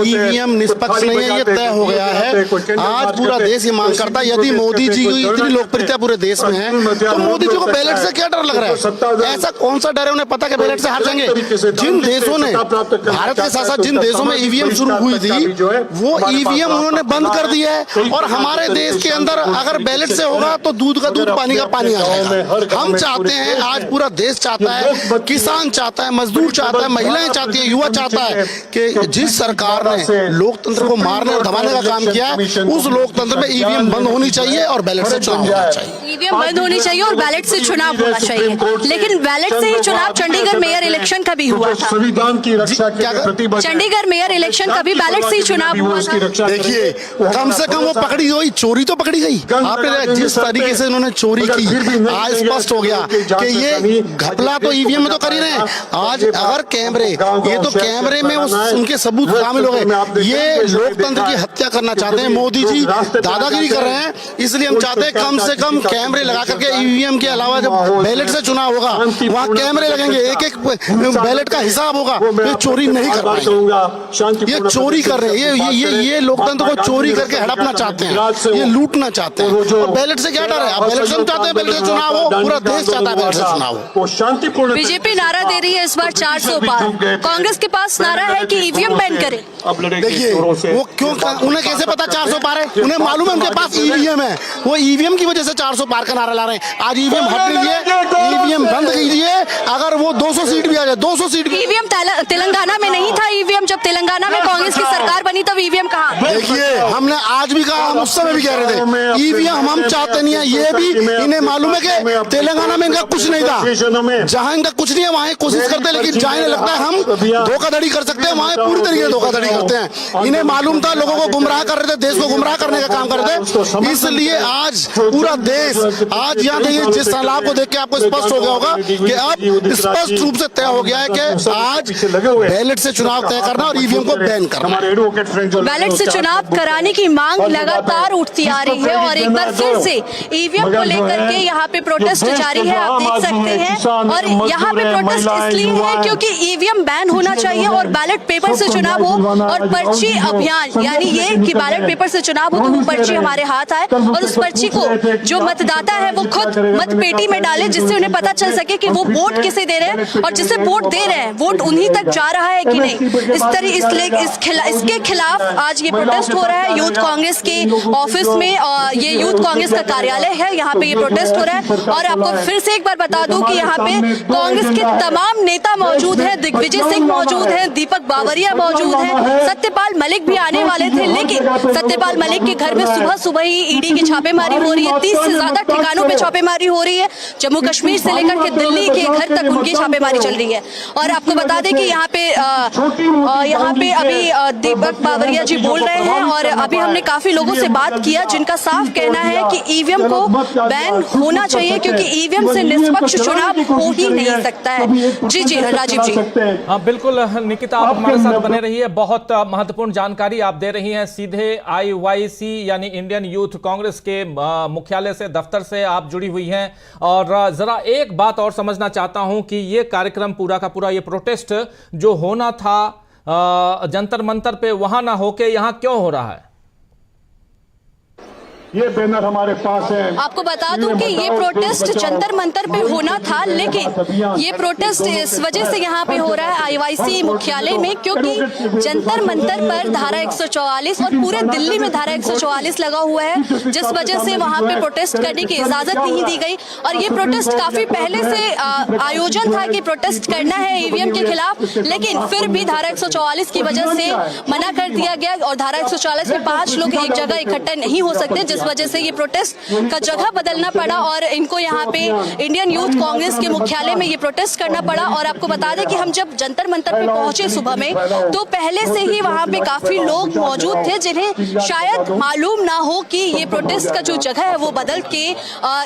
ईवीएम निष्पक्ष नहीं है, ये तय हो गया है। आज पूरा देश ये मांग करता है, यदि मोदी जी की इतनी लोकप्रियता पूरे देश में है तो मोदी जी को बैलेट से क्या डर लग रहा है? ऐसा कौन सा डर है? उन्हें पता कि बैलेट से हार जाएंगे। जिन देशों ने, भारत के साथ साथ जिन देशों में ईवीएम शुरू हुई थी, वो ईवीएम उन्होंने बंद कर दिया है। और हमारे देश के अंदर अगर बैलेट से होगा तो दूध का दूध, पानी का पानी आ जाएगा। हम चाहते हैं, आज पूरा देश चाहता है, किसान चाहता है, मजदूर चाहता है, महिलाएं चाहती है, युवा चाहता है कि जिस सरकार ने लोकतंत्र को मारने और दबाने का काम किया, उस लोकतंत्र में ईवीएम बंद होनी चाहिए और बैलेट से चुनाव होना चाहिए। ईवीएम बंद होनी चाहिए और बैलेट से चुनाव होना चाहिए, लेकिन बैलेट से ही चुनाव चंडीगढ़ मेयर इलेक्शन का भी हुआ था। चंडीगढ़ मेयर इलेक्शन का भी बैलेट से ही चुनाव हुआ था। देखिए, कम से कम वो पकड़ी गई, चोरी तो पकड़ी गई। आपने जिस तरीके से इन्होंने चोरी की, आज स्पष्ट हो गया कि ये घपला तो ईवीएम में तो कर ही रहे हैं। आज अगर कैमरे, ये तो कैमरे में उनके सबूत शामिल हो गए। ये लोकतंत्र की हत्या करना चाहते हैं। मोदी जी दादागिरी कर रहे हैं, इसलिए हम चाहते हैं कम से कम कैमरे लगा करके ईवीएम के अलावा जब बैलेट से चुनाव होगा वहाँ कैमरे लगेंगे, एक एक बैलेट का हिसाब होगा। ये चोरी नहीं कर पाएंगे, ये चोरी कर रहे हैं, ये लोकतंत्र को चोरी करके हड़पना चाहते हैं, ये लूटना चाहते हैं। और बैलेट से क्या डर है? आप बैलेट से चाहते हैं बैलेट से चुनाव हो, पूरा देश चाहता है बैलेट से चुनाव हो। बीजेपी नारा दे रही है इस बार 400 पार, कांग्रेस के पास नारा है कि ईवीएम बैन करे। देखिए, वो क्यों, उन्हें कैसे पता 400 पार है? उन्हें मालूम है उनके पास ईवीएम है, वो ईवीएम की वजह से 400 पार का नारा ला रहे हैं। आज ईवीएम हट लीजिए, ईवीएम बंद कीजिए, अगर वो 200 सीट भी आ जाए, 200 सीट भी। ईवीएम तेलंगाना में नहीं था, ईवीएम जब तेलंगाना में कांग्रेस की सरकार बनी तब ईवीएम कहाँ? देखिए, हमने आज भी कहा, हम उस समय भी कह रहे थे ईवीएम हम चाहते नहीं है। ये भी इन्हें मालूम है कि तेलंगाना में इनका कुछ नहीं था, जहाँ इनका कुछ नहीं है वहाँ कोशिश करते हैं, लेकिन जहाँ इन्हें लगता है हम धोखाधड़ी कर सकते हैं वहाँ पूरी तरीके से धोखाधड़ी करते हैं। इन्हें मालूम था, लोगों को गुमराह कर रहे थे, देश को गुमराह करने का काम कर रहे थे। इसलिए आज पूरा देश, आज यहाँ देखिए, जिस सैलाब को देख के आपको स्पष्ट हो गया होगा कि अब स्पष्ट रूप से तय हो गया है कि आज बैलेट से चुनाव तय करना और ईवीएम को बैन करना। बैलेट से चुनाव कराने की मांग लगातार उठती आ रही है और एक बार फिर से ईवीएम को लेकर के यहाँ पे प्रोटेस्ट जारी है, आप देख सकते हैं। और यहाँ पे प्रोटेस्ट इसलिए है क्योंकि ईवीएम बैन होना चाहिए और बैलेट पेपर से चुनाव हो, और पर्ची अभियान, यानी ये कि बैलेट पेपर से चुनाव हो तो वो पर्ची हमारे हाथ आए और उस पर्ची को जो मतदाता है वो खुद मतपेटी में डाले, जिससे उन्हें पता चल सके कि वो वोट किसे दे रहे हैं और जिसे वोट दे रहे हैं वोट उन्हीं तक जा रहा है कि नहीं। इस तरह इसके खिलाफ आज ये प्रोटेस्ट हो रहा है यूथ कांग्रेस के ऑफिस में। ये यूथ कांग्रेस का कार्यालय है, यहाँ पे ये प्रोटेस्ट हो रहा है। और आपको फिर से एक बार बता दूं कि यहाँ पे कांग्रेस के तमाम नेता मौजूद हैं, दिग्विजय सिंह मौजूद हैं, दीपक बावरिया मौजूद हैं, सत्यपाल मलिक भी आने वाले थे, लेकिन सत्यपाल मलिक के घर में सुबह सुबह ही ईडी की छापेमारी हो रही है। 30 से ज्यादा ठिकानों पे छापेमारी हो रही है, जम्मू कश्मीर से लेकर के दिल्ली के घर तक उनकी छापेमारी चल रही है। और आपको बता दें कि यहाँ पे अभी दीपक बावरिया जी बोल रहे हैं और अभी हमने काफी लोगों से बात किया जिनका साफ कहना है कि ईवीएम को बैन होना चाहिए क्योंकि ईवीएम से निष्पक्ष चुनाव हो ही नहीं सकता है। जी राजीव जी। हाँ बिल्कुल निकिता, आप हमारे साथ बने रहिए। बहुत महत्वपूर्ण जानकारी आप दे रही हैं, सीधे IYC यानी इंडियन यूथ कांग्रेस के मुख्यालय से, दफ्तर से आप जुड़ी हुई हैं। और जरा एक बात और समझना चाहता चाहता हूं कि ये कार्यक्रम पूरा का पूरा, ये प्रोटेस्ट जो होना था जंतर मंतर पे, वहां ना होके यहां क्यों हो रहा है? ये बैनर हमारे पास है। आपको बता दूं कि ये प्रोटेस्ट जंतर मंतर पे होना था, लेकिन ये प्रोटेस्ट इस वजह से यहाँ पे हो रहा है आईवाईसी मुख्यालय में, क्योंकि जंतर मंतर पर धारा 144 और पूरे दिल्ली में धारा 144 लगा हुआ है, जिस वजह से वहाँ पे प्रोटेस्ट करने की इजाजत नहीं दी गई। और ये प्रोटेस्ट काफी पहले से आयोजन था कि प्रोटेस्ट करना है ईवीएम के खिलाफ, लेकिन फिर भी धारा 144 की वजह से मना कर दिया गया। और धारा 144 में 5 लोग एक जगह इकट्ठा नहीं हो सकते, जिस वजह से ये प्रोटेस्ट का जगह बदलना पड़ा और इनको यहाँ पे इंडियन यूथ कांग्रेस के मुख्यालय में ये प्रोटेस्ट करना पड़ा। और आपको बता दें कि हम जब जंतर मंतर पे पहुंचे सुबह में, तो पहले से ही वहाँ पे काफी लोग मौजूद थे जिन्हें शायद मालूम ना हो कि ये प्रोटेस्ट का जो जगह है वो बदल के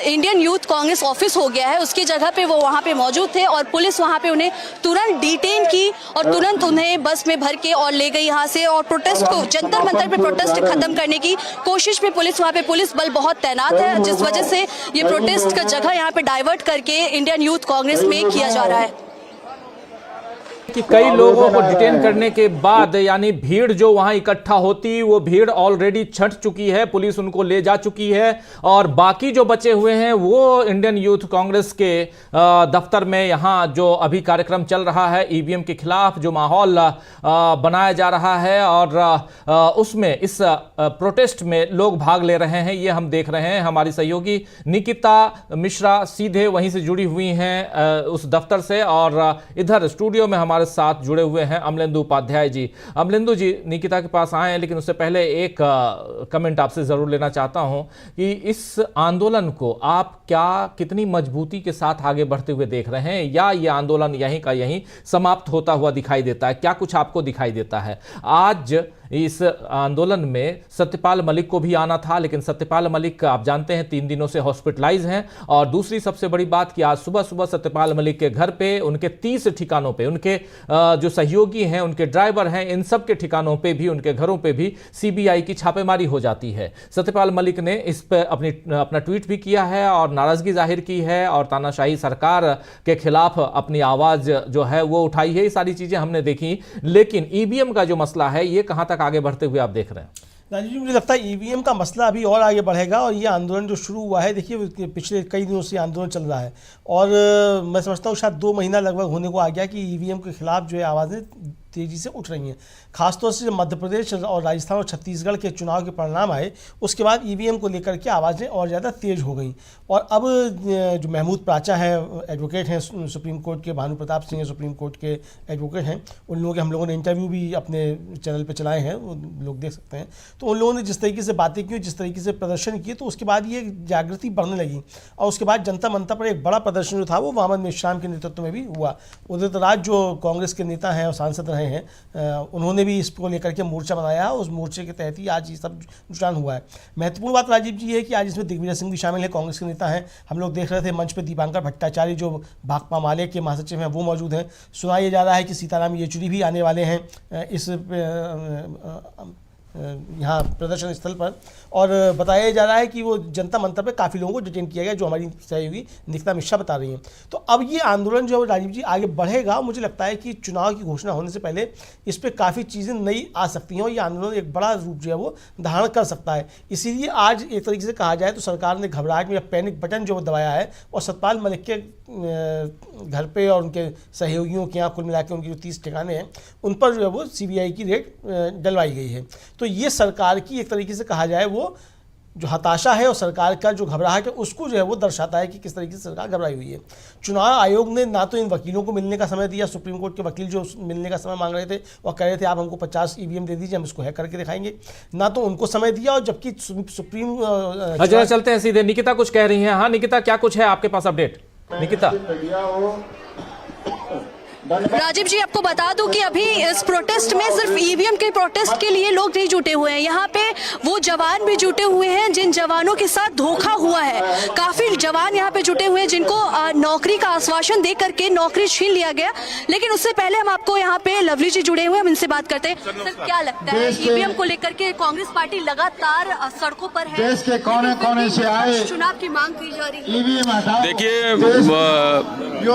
इंडियन यूथ कांग्रेस ऑफिस हो गया है। उसकी जगह पे वो वहाँ पे मौजूद थे और पुलिस वहाँ पे उन्हें तुरंत डिटेन की और तुरंत उन्हें बस में भर के और ले गई यहाँ से। और प्रोटेस्ट को, जंतर मंतर पे प्रोटेस्ट खत्म करने की कोशिश में पुलिस, वहाँ पे पुलिस बल बहुत तैनात है, जिस वजह से ये प्रोटेस्ट का जगह यहाँ पे डाइवर्ट करके इंडियन यूथ कांग्रेस में किया जा रहा है। कि कई लोगों को डिटेन करने के बाद, यानी भीड़ जो वहां इकट्ठा होती, वो भीड़ ऑलरेडी छट चुकी है, पुलिस उनको ले जा चुकी है और बाकी जो बचे हुए हैं वो इंडियन यूथ कांग्रेस के दफ्तर में यहां जो अभी कार्यक्रम चल रहा है ईवीएम के खिलाफ, जो माहौल बनाया जा रहा है और उसमें इस प्रोटेस्ट में लोग भाग ले रहे हैं, ये हम देख रहे हैं। हमारी सहयोगी निकिता मिश्रा सीधे वहीं से जुड़ी हुई हैं उस दफ्तर से, और इधर स्टूडियो में हमारे साथ जुड़े हुए हैं अमलेंदु उपाध्याय जी। अमलेंदु जी, निकिता के पास आए हैं, लेकिन उससे पहले एक कमेंट आपसे जरूर लेना चाहता हूं कि इस आंदोलन को आप कितनी मजबूती के साथ आगे बढ़ते हुए देख रहे हैं, या ये आंदोलन यहीं का यहीं समाप्त होता हुआ दिखाई देता है? क्या कुछ आपको दिखाई देता है? आज इस आंदोलन में सत्यपाल मलिक को भी आना था, लेकिन सत्यपाल मलिक आप जानते हैं 3 दिनों से हॉस्पिटलाइज हैं। और दूसरी सबसे बड़ी बात कि आज सुबह सुबह सत्यपाल मलिक के घर पे, उनके 30 ठिकानों पे, उनके जो सहयोगी हैं, उनके ड्राइवर हैं, इन सब के ठिकानों पे भी, उनके घरों पे भी सीबीआई की छापेमारी हो जाती है। सत्यपाल मलिक ने इस पर अपना ट्वीट भी किया है और नाराजगी जाहिर की है और तानाशाही सरकार के खिलाफ अपनी आवाज जो है वो उठाई है। ये सारी चीजें हमने देखी, लेकिन ईवीएम का जो मसला है, ये कहां तक आगे बढ़ते हुए आप देख रहे हैं? राजीव जी, मुझे लगता है ईवीएम का मसला अभी और आगे बढ़ेगा और ये आंदोलन जो शुरू हुआ है, देखिए पिछले कई दिनों से आंदोलन चल रहा है और मैं समझता हूँ शायद 2 महीना लगभग होने को आ गया कि ईवीएम के खिलाफ जो है आवाज़ें तेज़ी से उठ रही हैं। खासतौर से जब मध्य प्रदेश और राजस्थान और छत्तीसगढ़ के चुनाव के परिणाम आए, उसके बाद ईवीएम को लेकर के आवाज़ें और ज़्यादा तेज़ हो गई। और अब जो महमूद प्राचा हैं, एडवोकेट हैं सुप्रीम कोर्ट के, भानु प्रताप सिंह सुप्रीम कोर्ट के एडवोकेट हैं, उन लोगों के हम लोगों ने इंटरव्यू भी अपने चैनल पर चलाए हैं, वो लोग देख सकते हैं। तो उन लोगों ने जिस तरीके से बातें की, जिस तरीके से प्रदर्शन किए, तो उसके बाद ये जागृति बढ़ने लगी और उसके बाद जनता मंतर पर एक बड़ा प्रदर्शन जो था वो वामन मेश्राम के नेतृत्व में भी हुआ। उदित राज जो कांग्रेस के नेता हैं और सांसद रहे हैं, उन्होंने भी इसको लेकर के मोर्चा बनाया। उस मोर्चे के तहत ही आज ये सब जुटान हुआ है। महत्वपूर्ण बात राजीव जी है कि आज इसमें दिग्विजय सिंह भी शामिल है, कांग्रेस के नेता हैं। हम लोग देख रहे थे मंच पे दीपांकर भट्टाचार्य जो भाकपा माले के महासचिव हैं वो मौजूद हैं। सुनाया जा रहा है कि सीताराम येचुरी भी आने वाले हैं इस यहाँ प्रदर्शन स्थल पर, और बताया जा रहा है कि वो जनता मंतर पे काफ़ी लोगों को डिटेन किया गया, जो हमारी सहयोगी निकिता मिश्रा बता रही हैं। तो अब ये आंदोलन जो है राजीव जी आगे बढ़ेगा। मुझे लगता है कि चुनाव की घोषणा होने से पहले इस पर काफ़ी चीज़ें नई आ सकती हैं और ये आंदोलन एक बड़ा रूप जो है वो धारण कर सकता है। इसीलिए आज एक तरीके से कहा जाए तो सरकार ने घबराहट में पैनिक बटन जो दबाया है और सतपाल मलिक के घर पे और उनके सहयोगियों के यहाँ कुल मिला के उनकी जो 30 ठिकाने हैं उन पर जो है वो सीबीआई की रेड डलवाई गई है। तो ये सरकार की एक तरीके से कहा जाए वो जो हताशा है और सरकार का जो घबराहट है उसको जो है वो दर्शाता है कि किस तरीके से सरकार घबराई हुई है। चुनाव आयोग ने ना तो इन वकीलों को मिलने का समय दिया, सुप्रीम कोर्ट के वकील जो मिलने का समय मांग रहे थे और कह रहे थे आप हमको 50 ईवीएम दे दीजिए, हम इसको हैक करके दिखाएंगे, ना तो उनको समय दिया। और जबकि सुप्रीम चलते हैं सीधे, निकिता कुछ कह रही हैं। हाँ निकिता, क्या कुछ है आपके पास अपडेट? निकिता। राजीव जी, आपको बता दूं कि अभी इस प्रोटेस्ट में सिर्फ ईवीएम के प्रोटेस्ट के लिए लोग नहीं जुटे हुए हैं, यहाँ पे वो जवान भी जुटे हुए हैं जिन जवानों के साथ धोखा हुआ है। काफी जवान यहाँ पे जुटे हुए हैं जिनको नौकरी का आश्वासन दे करके नौकरी छीन लिया गया। लेकिन उससे पहले हम आपको यहाँ पे लवली जी जुड़े हुए हैं, हम इनसे बात करते हैं। सर, क्या लगता है ईवीएम को लेकर के कांग्रेस पार्टी लगातार सड़कों पर है, देश के कोने-कोने से आए चुनाव की मांग की जा रही है। देखिए,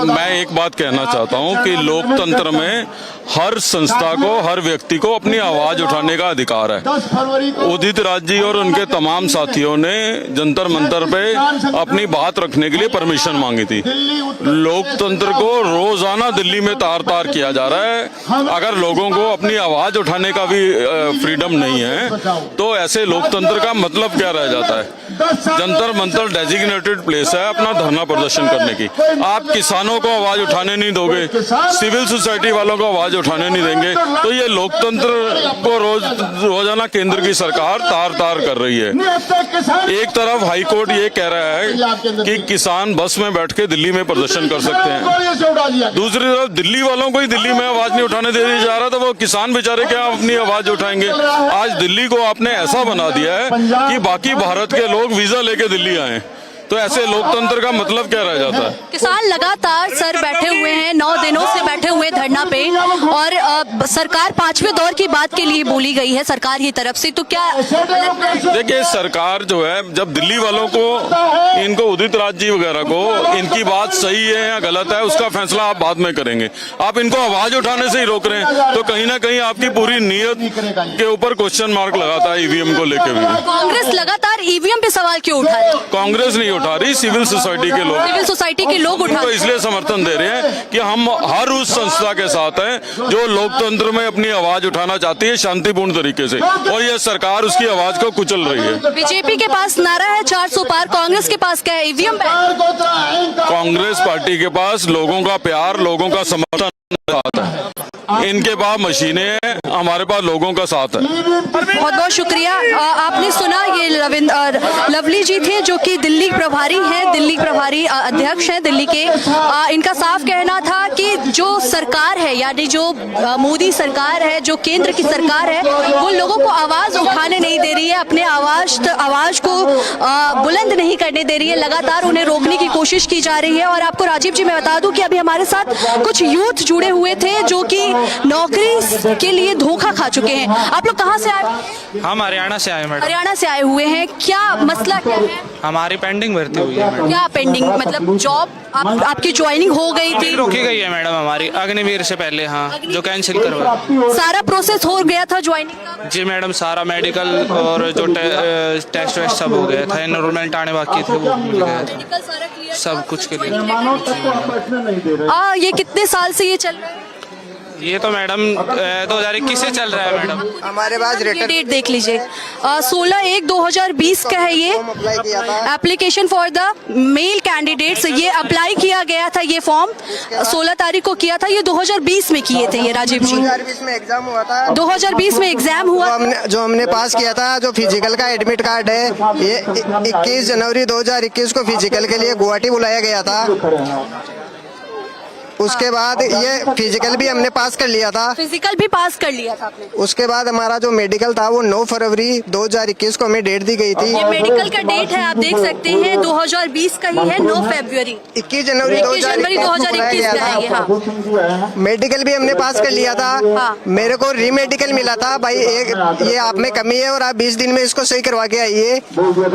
मैं एक बात कहना चाहता हूं कि लोकतंत्र में हर संस्था को, हर व्यक्ति को अपनी आवाज उठाने का अधिकार है। 10 फरवरी को उदित राज जी और उनके तमाम साथियों ने जंतर मंतर पे अपनी बात रखने के लिए परमिशन मांगी थी। लोकतंत्र को रोजाना दिल्ली में तार तार किया जा रहा है। अगर लोगों को अपनी आवाज उठाने का भी फ्रीडम नहीं है तो ऐसे लोकतंत्र का मतलब क्या रह जाता है? जंतर मंतर डेजिग्नेटेड प्लेस है अपना धरना प्रदर्शन करने की। आप किसानों को आवाज उठाने नहीं दोगे, सिविल सोसाइटी वालों को आवाज उठाने नहीं देंगे, तो ये लोकतंत्र को रोजाना केंद्र की सरकार तार तार कर रही है। एक तरफ हाई कोर्ट ये कह रहा है कि किसान बस में बैठ के दिल्ली में प्रदर्शन कर सकते हैं, दूसरी तरफ दिल्ली वालों को ही दिल्ली में आवाज नहीं उठाने दे दिया जा रहा, तो वो किसान बेचारे क्या अपनी आवाज उठाएंगे? आज दिल्ली को आपने ऐसा बना दिया है कि बाकी भारत के लोग वीजा लेके दिल्ली आए, तो ऐसे लोकतंत्र का मतलब क्या रह जाता है? किसान लगातार सर बैठे हुए हैं, 9 दिनों से बैठे हुए धरना पे, और सरकार 5वें दौर की बात के लिए बोली गई है सरकार की तरफ से। तो क्या देखिए, सरकार जो है, जब दिल्ली वालों को, इनको उदित राज जी वगैरह को इनकी बात सही है या गलत है उसका फैसला आप बाद में करेंगे। आप इनको आवाज उठाने से ही रोक रहे हैं, तो कहीं ना कहीं आपकी पूरी नीयत के ऊपर क्वेश्चन मार्क लगाता है ईवीएम को लेकर भी। कांग्रेस लगातार ईवीएम पे सवाल क्यों उठा रही है? कांग्रेस नहीं उठा रही, सिविल सोसाइटी के लोग, सिविल सोसाइटी के लोग उठा तो इसलिए समर्थन दे रहे हैं कि हम हर उस संस्था के साथ हैं जो लोकतंत्र में अपनी आवाज उठाना चाहती है शांतिपूर्ण तरीके से, और ये सरकार उसकी आवाज को कुचल रही है। बीजेपी के पास नारा है 400 पार, कांग्रेस के पास क्या है? ईवीएम पे। कांग्रेस पार्टी के पास लोगों का प्यार, लोगों का समर्थन साथ है, इनके पास मशीनें हैं, हमारे पास लोगों का साथ है। बहुत बहुत शुक्रिया। आपने सुना, ये लवली जी थे जो कि दिल्ली प्रभारी हैं, दिल्ली प्रभारी अध्यक्ष हैं दिल्ली के। इनका साफ कहना था कि जो सरकार है, यानी जो मोदी सरकार है, जो केंद्र की सरकार है, वो लोगों को आवाज उठाने नहीं दे रही है, अपने आवाज को बुलंद नहीं करने दे रही है, लगातार उन्हें रोकने की कोशिश की जा रही है। और आपको राजीव जी मैं बता दूं कि अभी हमारे साथ कुछ यूथ जुड़े हुए थे जो कि नौकरी के लिए धोखा खा चुके हैं। आप लोग कहाँ से आए? हम हरियाणा से आए मैडम। हरियाणा से आए हुए हैं। क्या मसला क्या है? हमारी पेंडिंग भर्ती हुई है मैडम। क्या पेंडिंग? मतलब जॉब आपकी ज्वाइनिंग हो गई थी? रोकी गई है मैडम हमारी अग्निवीर से पहले, हाँ, जो कैंसिल करवा। सारा प्रोसेस हो गया था ज्वाइनिंग का? जी मैडम, सारा मेडिकल और जो टेस्ट वेस्ट सब हो गया था, एनरोलमेंट आने बाकी थे वो मिल गया था, सब कुछ के लिए। ये कितने साल से ये चल रहा है? ये तो मैडम 2021 से चल रहा है मैडम। हमारे पास ये डेट देख लीजिए, 16/1/2020 का है ये application for the male candidates. ये अप्लाई किया गया था, ये फॉर्म 16 तारीख को किया था। ये 2020 में किए थे ये राजीव जी। 2020 में एग्जाम हुआ था। 2020 में एग्जाम हुआ, जो हमने पास किया था, जो फिजिकल का एडमिट कार्ड है, ये 21 जनवरी 2021 को फिजिकल के लिए गुवाहाटी बुलाया गया था। उसके बाद ये फिजिकल भी हमने पास कर लिया था। फिजिकल भी पास कर लिया था आपने? उसके बाद हमारा जो मेडिकल था वो 9 फरवरी 2021 को हमें डेट दी गई थी। ये मेडिकल का डेट है, आप देख सकते हैं 2020 का ही है, 9 फरवरी 21 जनवरी 2021 का है ये। हाँ, मेडिकल भी हमने पास कर लिया था। हाँ। मेरे को रीमेडिकल मिला था, भाई ये आप में कमी है और आप 20 दिन में इसको सही करवा के आइए।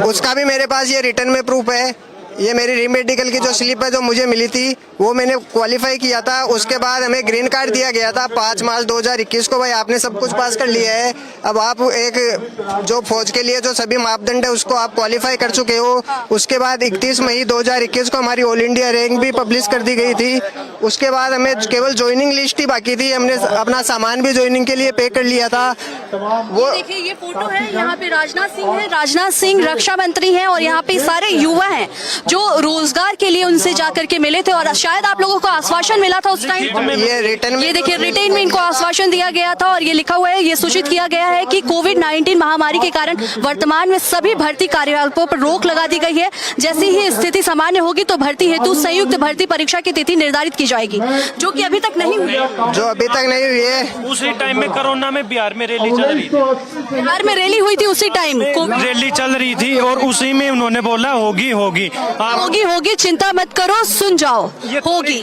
उसका भी मेरे पास ये रिटर्न में प्रूफ है। ये मेरी रीमेडिकल की जो स्लिप है जो मुझे मिली थी वो मैंने क्वालिफाई किया था। उसके बाद हमें ग्रीन कार्ड दिया गया था 5 मार्च 2021 को। भाई आपने सब कुछ पास कर लिया है, अब आप एक जो फौज के लिए जो सभी मापदंड है उसको आप क्वालिफाई कर चुके हो। उसके बाद 31 मई 2021 को हमारी ऑल इंडिया रैंक भी पब्लिश कर दी गई थी। उसके बाद हमें केवल ज्वाइनिंग लिस्ट ही बाकी थी, हमने अपना सामान भी ज्वाइनिंग के लिए पे कर लिया था। वो देखिए ये फोटो है, यहाँ पे राजनाथ सिंह है, राजनाथ सिंह रक्षा मंत्री हैं, और यहाँ पे सारे युवा हैं जो रोजगार विचार के लिए उनसे जाकर के मिले थे और शायद आप लोगों को आश्वासन मिला था उस टाइम। ये देखिए रिटेन में इनको आश्वासन दिया गया था और ये लिखा हुआ है, ये सूचित किया गया है कि कोविड-19 महामारी के कारण वर्तमान में सभी भर्ती कार्यकलापों पर रोक लगा दी गई है। जैसे ही स्थिति सामान्य होगी तो भर्ती हेतु संयुक्त भर्ती परीक्षा की तिथि निर्धारित की जाएगी, जो कि अभी तक नहीं हुई है। उसी टाइम में कोरोना में बिहार में रैली चल रही थी, बिहार में रैली हुई थी, उसी टाइम रैली चल रही थी और उसी में उन्होंने बोला होगी होगी होगी, चिंता मत करो, सुन जाओ, होगी।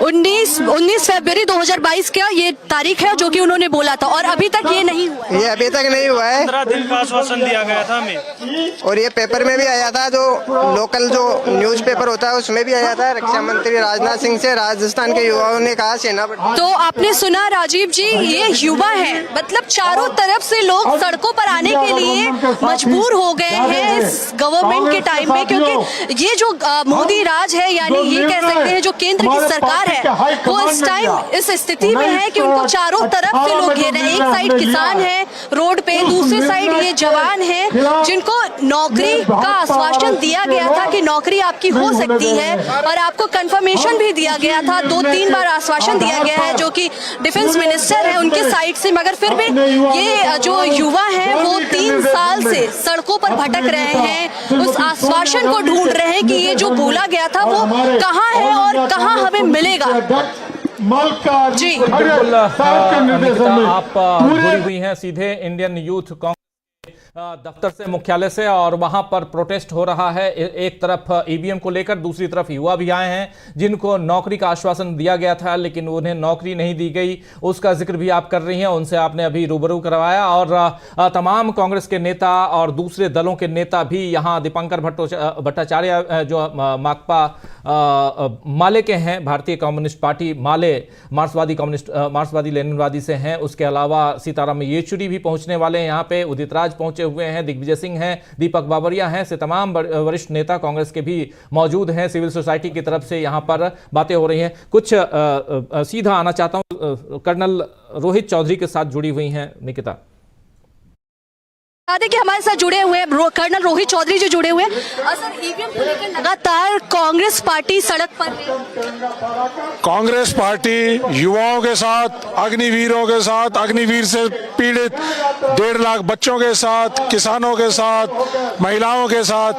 19 फरवरी 2022 का ये तारीख है जो कि उन्होंने बोला था और अभी तक ये नहीं हुआ है। ये अभी तक नहीं हुआ है। 15 दिन का आश्वासन दिया गया था हमें और ये पेपर में भी आया था, जो लोकल जो न्यूज पेपर होता है उसमें भी आया था। रक्षा मंत्री राजनाथ सिंह से राजस्थान के युवाओं ने कहा सेना। तो आपने सुना राजीव जी, ये युवा है, मतलब चारों तरफ से लोग सड़कों पर आने के लिए मजबूर हो गए हैं इस गवर्नमेंट के टाइम में, क्योंकि ये जो मोदी राज है, यानी ये कह सकते हैं जो केंद्र की सरकार है, वो इस टाइम इस स्थिति में है कि उनको चारों तरफ से लोग घेर रहे हैं। एक साइड किसान है रोड पे, दूसरी साइड ये जवान है जिनको नौकरी का आश्वासन दिया गया था कि नौकरी आपकी हो सकती है और आपको कंफर्मेशन भी दिया गया था। 2-3 बार आश्वासन दिया गया है जो कि डिफेंस मिनिस्टर है उनके साइड से, मगर फिर भी ये जो युवा है वो 3 साल से सड़कों पर भटक रहे हैं, उस आश्वासन को ढूंढ रहे हैं कि ये जो बोला गया था वो कहाँ है और कहाँ हमें मिलेगा। जी बिल्कुल निकिता, आप जुड़ी हुई हैं सीधे इंडियन यूथ कांग्रेस दफ्तर से, मुख्यालय से, और वहां पर प्रोटेस्ट हो रहा है। एक तरफ ईवीएम को लेकर, दूसरी तरफ युवा भी आए हैं जिनको नौकरी का आश्वासन दिया गया था लेकिन उन्हें नौकरी नहीं दी गई, उसका जिक्र भी आप कर रही हैं, उनसे आपने अभी रूबरू करवाया। और तमाम कांग्रेस के नेता और दूसरे दलों के नेता भी यहाँ, दीपंकर भट्टाचार्य जो माकपा माले के हैं, भारतीय कम्युनिस्ट पार्टी माले, मार्क्सवादी लेनिनवादी से हैं, उसके अलावा सीताराम येचुरी भी पहुंचने वाले हैं यहाँ पे, उदित राज पहुंचे हुए हैं, दिग्विजय सिंह हैं, दीपक बाबरिया हैं, से तमाम वरिष्ठ नेता कांग्रेस के भी मौजूद हैं। सिविल सोसाइटी की तरफ से यहां पर बातें हो रही हैं। कुछ सीधा आना चाहता हूं, कर्नल रोहित चौधरी के साथ जुड़ी हुई हैं निकिता। देखिए हमारे साथ जुड़े हुए हैं कर्नल रोहित चौधरी जो जुड़े हुए हैं। सर, ईवीएम को लेकर लगातार कांग्रेस पार्टी सड़क पर है। कांग्रेस पार्टी युवाओं के साथ, अग्निवीरों के साथ, अग्निवीर से पीड़ित 1.5 लाख बच्चों के साथ, किसानों के साथ, महिलाओं के साथ,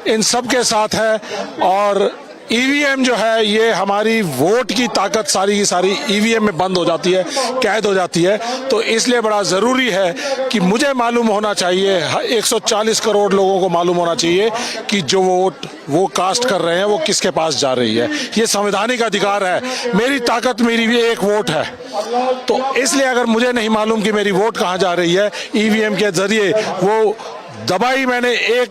इन सब के साथ है। और ईवीएम जो है ये हमारी वोट की ताकत सारी की सारी ईवीएम में बंद हो जाती है, कैद हो जाती है। तो इसलिए बड़ा जरूरी है कि मुझे मालूम होना चाहिए, 140 करोड़ लोगों को मालूम होना चाहिए कि जो वोट वो कास्ट कर रहे हैं वो किसके पास जा रही है। ये संवैधानिक अधिकार है, मेरी ताकत मेरी भी एक वोट है। तो इसलिए अगर मुझे नहीं मालूम कि मेरी वोट कहाँ जा रही है, ईवीएम के जरिए वो दबाई मैंने एक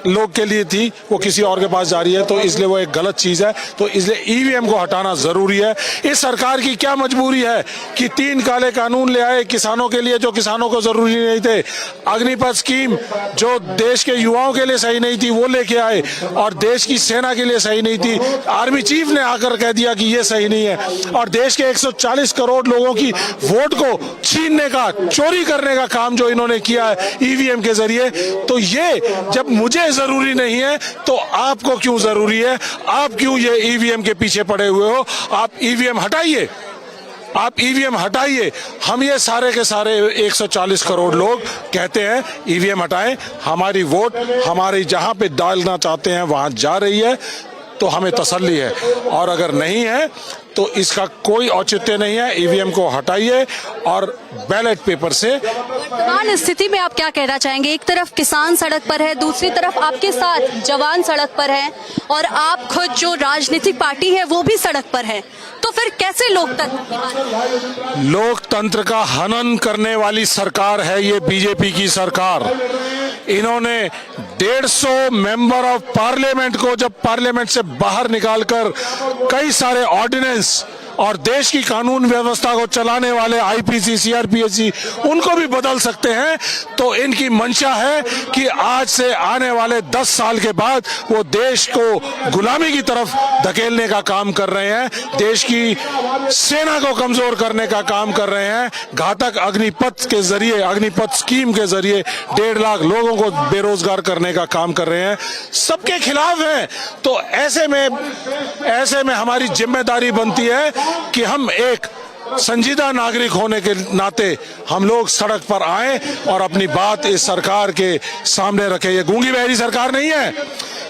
लोग के लिए थी, वो किसी और के पास जा रही है, तो इसलिए वो एक गलत चीज है। तो इसलिए ईवीएम को हटाना जरूरी है। इस सरकार की क्या मजबूरी है कि 3 काले कानून ले आए किसानों के लिए जो किसानों को जरूरी नहीं थे, अग्निपथ स्कीम जो देश के युवाओं के लिए सही नहीं थी वो लेके आए और देश की सेना के लिए सही नहीं थी। आर्मी चीफ ने आकर कह दिया कि ये सही नहीं है, और देश के 140 करोड़ लोगों की वोट को छीनने का, चोरी करने का काम जो इन्होंने किया है ईवीएम के जरिए, तो ये जब मुझे जरूरी नहीं है तो आपको क्यों जरूरी है? आप क्यों ये ईवीएम के पीछे पड़े हुए हो? आप ईवीएम हटाइए, आप ईवीएम हटाइए। हम ये सारे के सारे 140 करोड़ लोग कहते हैं ईवीएम हटाएं, हमारी वोट हमारी जहां पे डालना चाहते हैं वहां जा रही है, तो हमें तसल्ली है। और अगर नहीं है तो इसका कोई औचित्य नहीं है। ईवीएम को हटाइए और बैलेट पेपर से। वर्तमान स्थिति में आप क्या कहना चाहेंगे? एक तरफ किसान सड़क पर है, दूसरी तरफ आपके साथ जवान सड़क पर है और आप खुद जो राजनीतिक पार्टी है वो भी सड़क पर है, तो फिर कैसे लोकतंत्र का हनन करने वाली सरकार है ये बीजेपी की सरकार। इन्होंने 150 मेंबर ऑफ पार्लियामेंट को जब पार्लियामेंट से बाहर निकालकर कई सारे ऑर्डिनेंस और देश की कानून व्यवस्था को चलाने वाले आईपीसी, सीआरपीसी उनको भी बदल सकते हैं। तो इनकी मंशा है कि आज से आने वाले 10 साल के बाद वो देश को गुलामी की तरफ धकेलने का काम कर रहे हैं, देश की सेना को कमजोर करने का काम कर रहे हैं, घातक अग्निपथ के जरिए, अग्निपथ स्कीम के जरिए 1.5 लाख लोगों को बेरोजगार करने का काम कर रहे हैं, सबके खिलाफ हैं। तो ऐसे में हमारी जिम्मेदारी बनती है कि हम एक संजीदा नागरिक होने के नाते हम लोग सड़क पर आए और अपनी बात इस सरकार के सामने रखें। ये गूंगी बहरी सरकार नहीं है,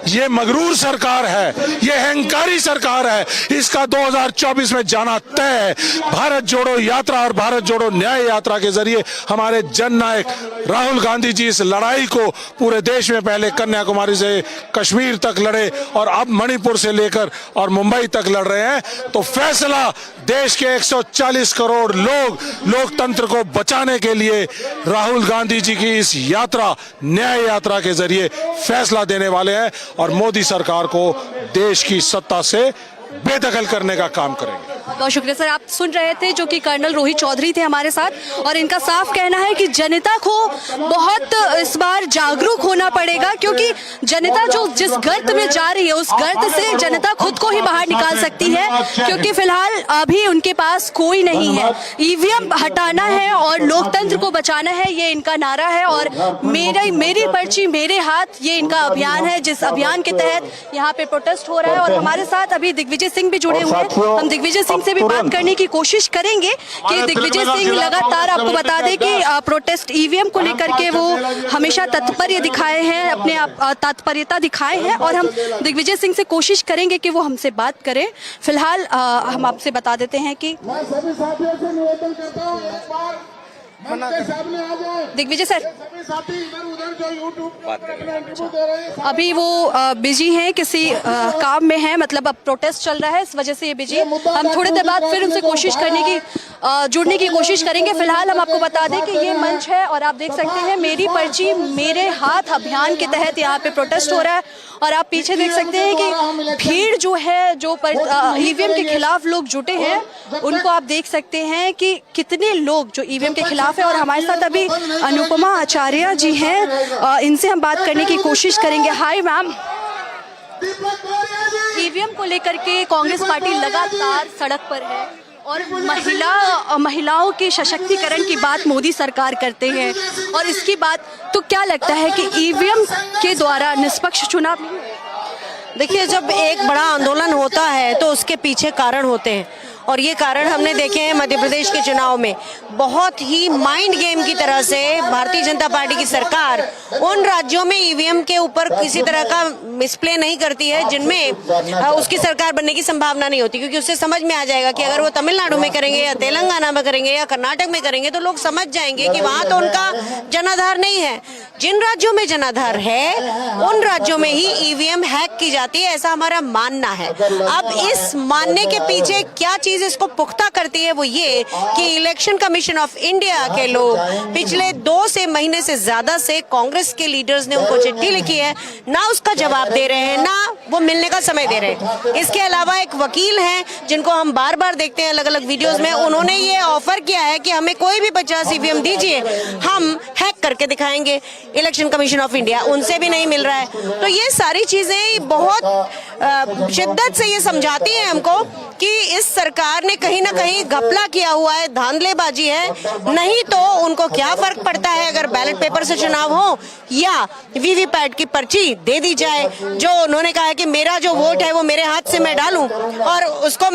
ये मगरूर सरकार है, ये अहंकारी सरकार है। इसका 2024 में जाना तय है। भारत जोड़ो यात्रा और भारत जोड़ो न्याय यात्रा के जरिए हमारे जननायक राहुल गांधी जी इस लड़ाई को पूरे देश में पहले कन्याकुमारी से कश्मीर तक लड़े और अब मणिपुर से लेकर और मुंबई तक लड़ रहे हैं। तो फैसला देश के 140 करोड़ लोकतंत्र को बचाने के लिए राहुल गांधी जी की इस यात्रा, न्याय यात्रा के जरिए फैसला देने वाले हैं और मोदी सरकार को देश की सत्ता से बेदखल करने का काम करेंगे। बहुत शुक्रिया सर। आप सुन रहे थे जो कि कर्नल रोहित चौधरी थे हमारे साथ, और इनका साफ कहना है कि जनता को बहुत इस बार जागरूक होना पड़ेगा, क्योंकि जनता जो जिस गर्त में जा रही है उस गर्त से जनता खुद को ही बाहर निकाल सकती है, क्योंकि फिलहाल अभी उनके पास कोई नहीं है। ईवीएम हटाना है और लोकतंत्र को बचाना है, ये इनका नारा है। और मेरी पर्ची मेरे हाथ, ये इनका अभियान है, जिस अभियान के तहत यहाँ पे प्रोटेस्ट हो रहा है। और हमारे साथ अभी दिग्विजय सिंह भी जुड़े हुए हैं। हम दिग्विजय सिंह से भी बात करने की कोशिश करेंगे कि दिग्विजय सिंह लगातार आपको बता दें कि प्रोटेस्ट ईवीएम को लेकर के वो हमेशा तत्पर्य दिखाए हैं, अपने तत्परता दिखाए हैं, और हम दिग्विजय सिंह से कोशिश करेंगे कि वो हमसे बात करें। फिलहाल हम आपसे बता देते हैं कि दिग्विजय सर अभी वो बिजी हैं, किसी काम में हैं, मतलब अब प्रोटेस्ट चल रहा है इस वजह से ये बिजी है। हम थोड़ी देर बाद फिर उनसे कोशिश करने की जुड़ने की कोशिश करेंगे। फिलहाल हम आपको बता दें कि ये मंच है और आप देख सकते हैं मेरी पर्ची मेरे हाथ अभियान के तहत यहाँ पे प्रोटेस्ट हो रहा है। और आप पीछे देख सकते हैं कि भीड़ जो है, जो ईवीएम के खिलाफ लोग जुटे हैं, उनको आप देख सकते हैं कि कितने लोग जो ईवीएम के खिलाफ है। और हमारे साथ अभी अनुपमा आचार्य जी हैं, इनसे हम बात करने की कोशिश करेंगे। हाय मैम, ईवीएम को लेकर के कांग्रेस पार्टी लगातार सड़क पर है और महिलाओं के सशक्तिकरण की बात मोदी सरकार करते हैं, और इसकी बात तो क्या लगता है कि ईवीएम के द्वारा निष्पक्ष चुनाव नहीं? देखिए, जब एक बड़ा आंदोलन होता है तो उसके पीछे कारण होते हैं, और ये कारण हमने देखे हैं मध्य प्रदेश के चुनाव में। बहुत ही माइंड गेम की तरह से भारतीय जनता पार्टी की सरकार उन राज्यों में ईवीएम के ऊपर किसी तरह का मिसप्ले नहीं करती है जिनमें उसकी सरकार बनने की संभावना नहीं होती, क्योंकि उससे समझ में आ जाएगा कि अगर वो तमिलनाडु में करेंगे या तेलंगाना में करेंगे या कर्नाटक में करेंगे तो लोग समझ जाएंगे कि वहां तो उनका जनाधार नहीं है। जिन राज्यों में जनाधार है उन राज्यों में ही ईवीएम हैक की जाती है, ऐसा हमारा मानना है। अब इस मानने के पीछे क्या चीज इसको पुख्ता करती है, वो ये कि इलेक्शन कमीशन ऑफ इंडिया के लोग पिछले 2 महीने से ज्यादा से कांग्रेस के लीडर्स ने उनको चिट्ठी लिखी है, ना उसका जवाब दे रहे हैं, ना वो मिलने का समय दे रहे हैं। इसके अलावा एक वकील हैं जिनको हम बार बार देखते हैं अलग अलग वीडियोस में, उन्होंने ये ऑफर किया है कि हमें कोई भी 50 ईवीएम दीजिए, हम हैक करके दिखाएंगे इलेक्शन कमीशन ऑफ इंडिया, उनसे भी नहीं मिल रहा है। तो ये सारी चीजें बहुत शिद्दत से ये समझाती हैं हमको कि इस सरकार ने कहीं ना कहीं घपला किया हुआ है, धांधलेबाजी है। नहीं तो उनको क्या फर्क पड़ता है अगर बैलेट पेपर से चुनाव हो या वीवीपैट की पर्ची दे दी जाए, जो उन्होंने कहा है कि मेरा जो वोट है वो मेरे हाथ से मैं डालूं और उसको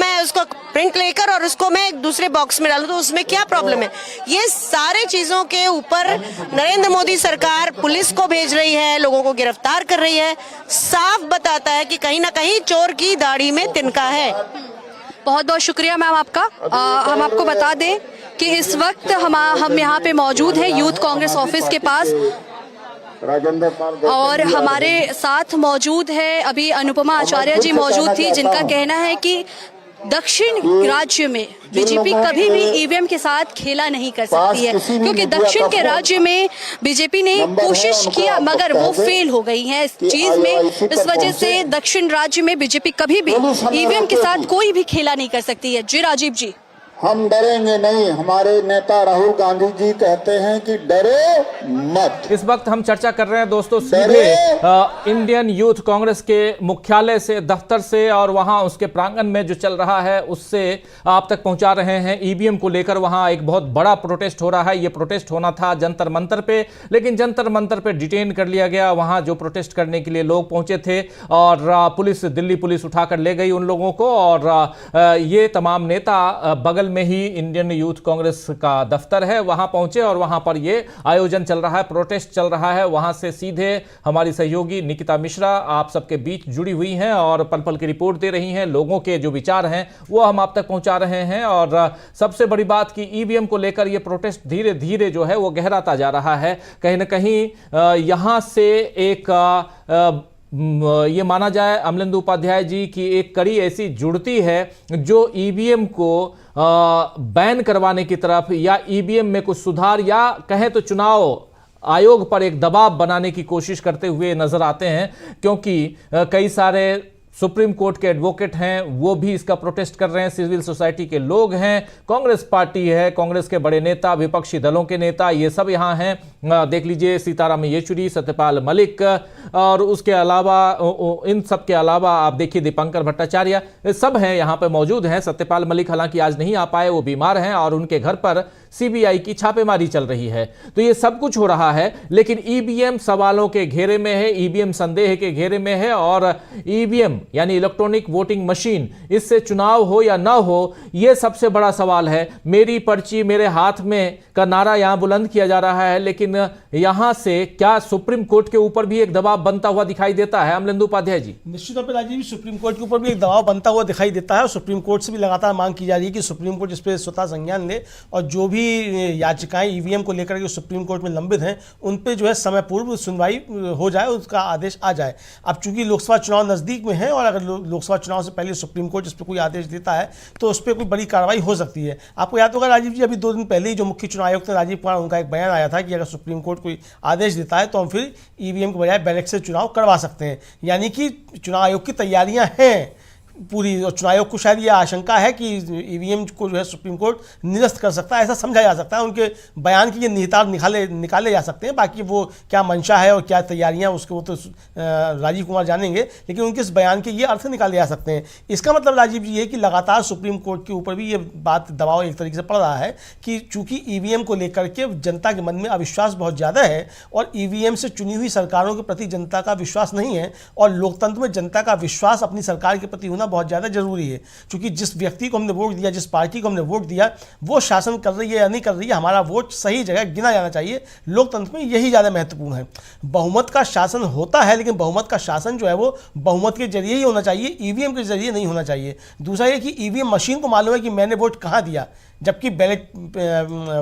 प्रिंट लेकर और उसको मैं एक दूसरे बॉक्स में डालूं, तो उसमें क्या प्रॉब्लम है। ये सारे चीजों के ऊपर नरेंद्र मोदी सरकार पुलिस को भेज रही है, लोगों को गिरफ्तार कर रही है, साफ बताता है कि कहीं ना कहीं चोर की दाढ़ी में तिनका है। बहुत बहुत शुक्रिया मैम आपका। हम आपको बता दें कि इस वक्त हम यहाँ पे मौजूद हैं यूथ कांग्रेस ऑफिस के पास, और हमारे साथ मौजूद है अभी अनुपमा आचार्य जी मौजूद थी, जिनका कहना है कि दक्षिण राज्य में बीजेपी कभी भी ईवीएम के साथ खेला नहीं कर सकती है, क्योंकि दक्षिण के राज्य में बीजेपी ने कोशिश किया मगर वो फेल हो गई है इस चीज में। इस वजह से दक्षिण राज्य में बीजेपी कभी भी ईवीएम के साथ कोई भी खेला नहीं कर सकती है। जी राजीव जी। हम डरेंगे नहीं, हमारे नेता राहुल गांधी जी कहते हैं कि डरो मत। इस वक्त हम चर्चा कर रहे हैं दोस्तों सीधे इंडियन यूथ कांग्रेस के मुख्यालय से, दफ्तर से, और वहां उसके प्रांगण में जो चल रहा है उससे आप तक पहुंचा रहे हैं। ईवीएम को लेकर वहां एक बहुत बड़ा प्रोटेस्ट हो रहा है। ये प्रोटेस्ट होना था जंतर मंतर पे, लेकिन जंतर मंतर पे डिटेन कर लिया गया। वहां जो प्रोटेस्ट करने के लिए लोग पहुंचे थे और दिल्ली पुलिस उठाकर ले गई उन लोगों को, और ये तमाम नेता बगल में ही इंडियन यूथ कांग्रेस का दफ्तर है, वहां पहुंचे और वहां पर ये आयोजन चल रहा है, प्रोटेस्ट चल रहा है। वहां से सीधे हमारी सहयोगी निकिता मिश्रा आप सबके बीच जुड़ी हुई हैं और पल पल की रिपोर्ट दे रही हैं। लोगों के जो विचार हैं वो हम आप तक पहुंचा रहे हैं। और सबसे बड़ी बात कि ईवीएम को लेकर ये प्रोटेस्ट धीरे धीरे जो है वो गहराता जा रहा है। कहीं ना कहीं यहां से एक ये माना जाए अमलेंदु उपाध्याय जी की एक कड़ी ऐसी जुड़ती है जो ईवीएम को बैन करवाने की तरफ, या ईवीएम में कुछ सुधार, या कहें तो चुनाव आयोग पर एक दबाव बनाने की कोशिश करते हुए नजर आते हैं। क्योंकि कई सारे सुप्रीम कोर्ट के एडवोकेट हैं, वो भी इसका प्रोटेस्ट कर रहे हैं, सिविल सोसाइटी के लोग हैं, कांग्रेस पार्टी है, कांग्रेस के बड़े नेता, विपक्षी दलों के नेता, ये सब यहाँ हैं। देख लीजिए सीताराम येचुरी, सत्यपाल मलिक, और उसके अलावा इन सब के अलावा आप देखिए दीपंकर भट्टाचार्य, सब हैं यहाँ पे मौजूद हैं। सत्यपाल मलिक हालांकि आज नहीं आ पाए, वो बीमार हैं और उनके घर पर सीबीआई की छापेमारी चल रही है। तो ये सब कुछ हो रहा है, लेकिन ईवीएम सवालों के घेरे में है, ईवीएम संदेह के घेरे में है। और ईवीएम यानी इलेक्ट्रॉनिक वोटिंग मशीन, इससे चुनाव हो या ना हो, यह सबसे बड़ा सवाल है। मेरी पर्ची मेरे हाथ में का नारा यहां बुलंद किया जा रहा है, लेकिन यहां से क्या सुप्रीम कोर्ट के ऊपर भी एक दबाव बनता हुआ दिखाई देता है? अमलेंदु उपाध्याय जी। निश्चित तौर पर राजीव, सुप्रीम कोर्ट के ऊपर भी एक दबाव बनता हुआ दिखाई देता है और सुप्रीम कोर्ट से भी लगातार मांग की जा रही है कि सुप्रीम कोर्ट इस पर स्वतः संज्ञान ले और जो भी याचिकाएं ईवीएम को लेकर के सुप्रीम कोर्ट में लंबित हैं उन पे जो है समय पूर्व सुनवाई हो जाए, उसका आदेश आ जाए। अब चूंकि लोकसभा चुनाव नजदीक में है और अगर लोकसभा चुनाव से पहले सुप्रीम कोर्ट इस पर कोई आदेश देता है तो उस पर कोई बड़ी कार्रवाई हो सकती है। आपको याद होगा राजीव जी, अभी 2 दिन पहले ही जो मुख्य चुनाव आयुक्त राजीव कुमार, उनका एक बयान आया था कि अगर सुप्रीम कोर्ट कोई आदेश देता है तो हम फिर ईवीएम के बजाय बैलेट से चुनाव करवा सकते हैं। यानी कि चुनाव आयोग की तैयारियां हैं पूरी, और चुनाव आयोग को शायद ये आशंका है कि ईवीएम को जो है सुप्रीम कोर्ट निरस्त कर सकता है, ऐसा समझा जा सकता है। उनके बयान की ये निहितार्थ निकाले जा सकते हैं। बाकी वो क्या मंशा है और क्या तैयारियां उसके वो तो राजीव कुमार जानेंगे, लेकिन उनके इस बयान के ये अर्थ निकाले जा सकते हैं। इसका मतलब राजीव जी ये कि लगातार सुप्रीम कोर्ट के ऊपर भी ये बात दबाव एक तरीके से पड़ रहा है कि चूंकि ईवीएम को लेकर के जनता के मन में अविश्वास बहुत ज़्यादा है और ईवीएम से चुनी हुई सरकारों के प्रति जनता का विश्वास नहीं है, और लोकतंत्र में जनता का विश्वास अपनी सरकार के प्रति होना बहुत ज़्यादा जरूरी है। क्योंकि जिस व्यक्ति को हमने वोट दिया, जिस पार्टी को हमने वोट दिया, वो शासन कर रही है या नहीं कर रही है, हमारा वोट सही जगह गिना जाना चाहिए। लोकतंत्र में यही ज़्यादा महत्वपूर्ण है। बहुमत का शासन होता है, लेकिन बहुमत का शासन जो है वो बहुमत के जरिए ही होना चाहिए, ईवीएम के जरिए नहीं होना चाहिए। दूसरा ये कि ईवीएम मशीन को मालूम है कि मैंने वोट कहाँ दिया, जबकि बैलेट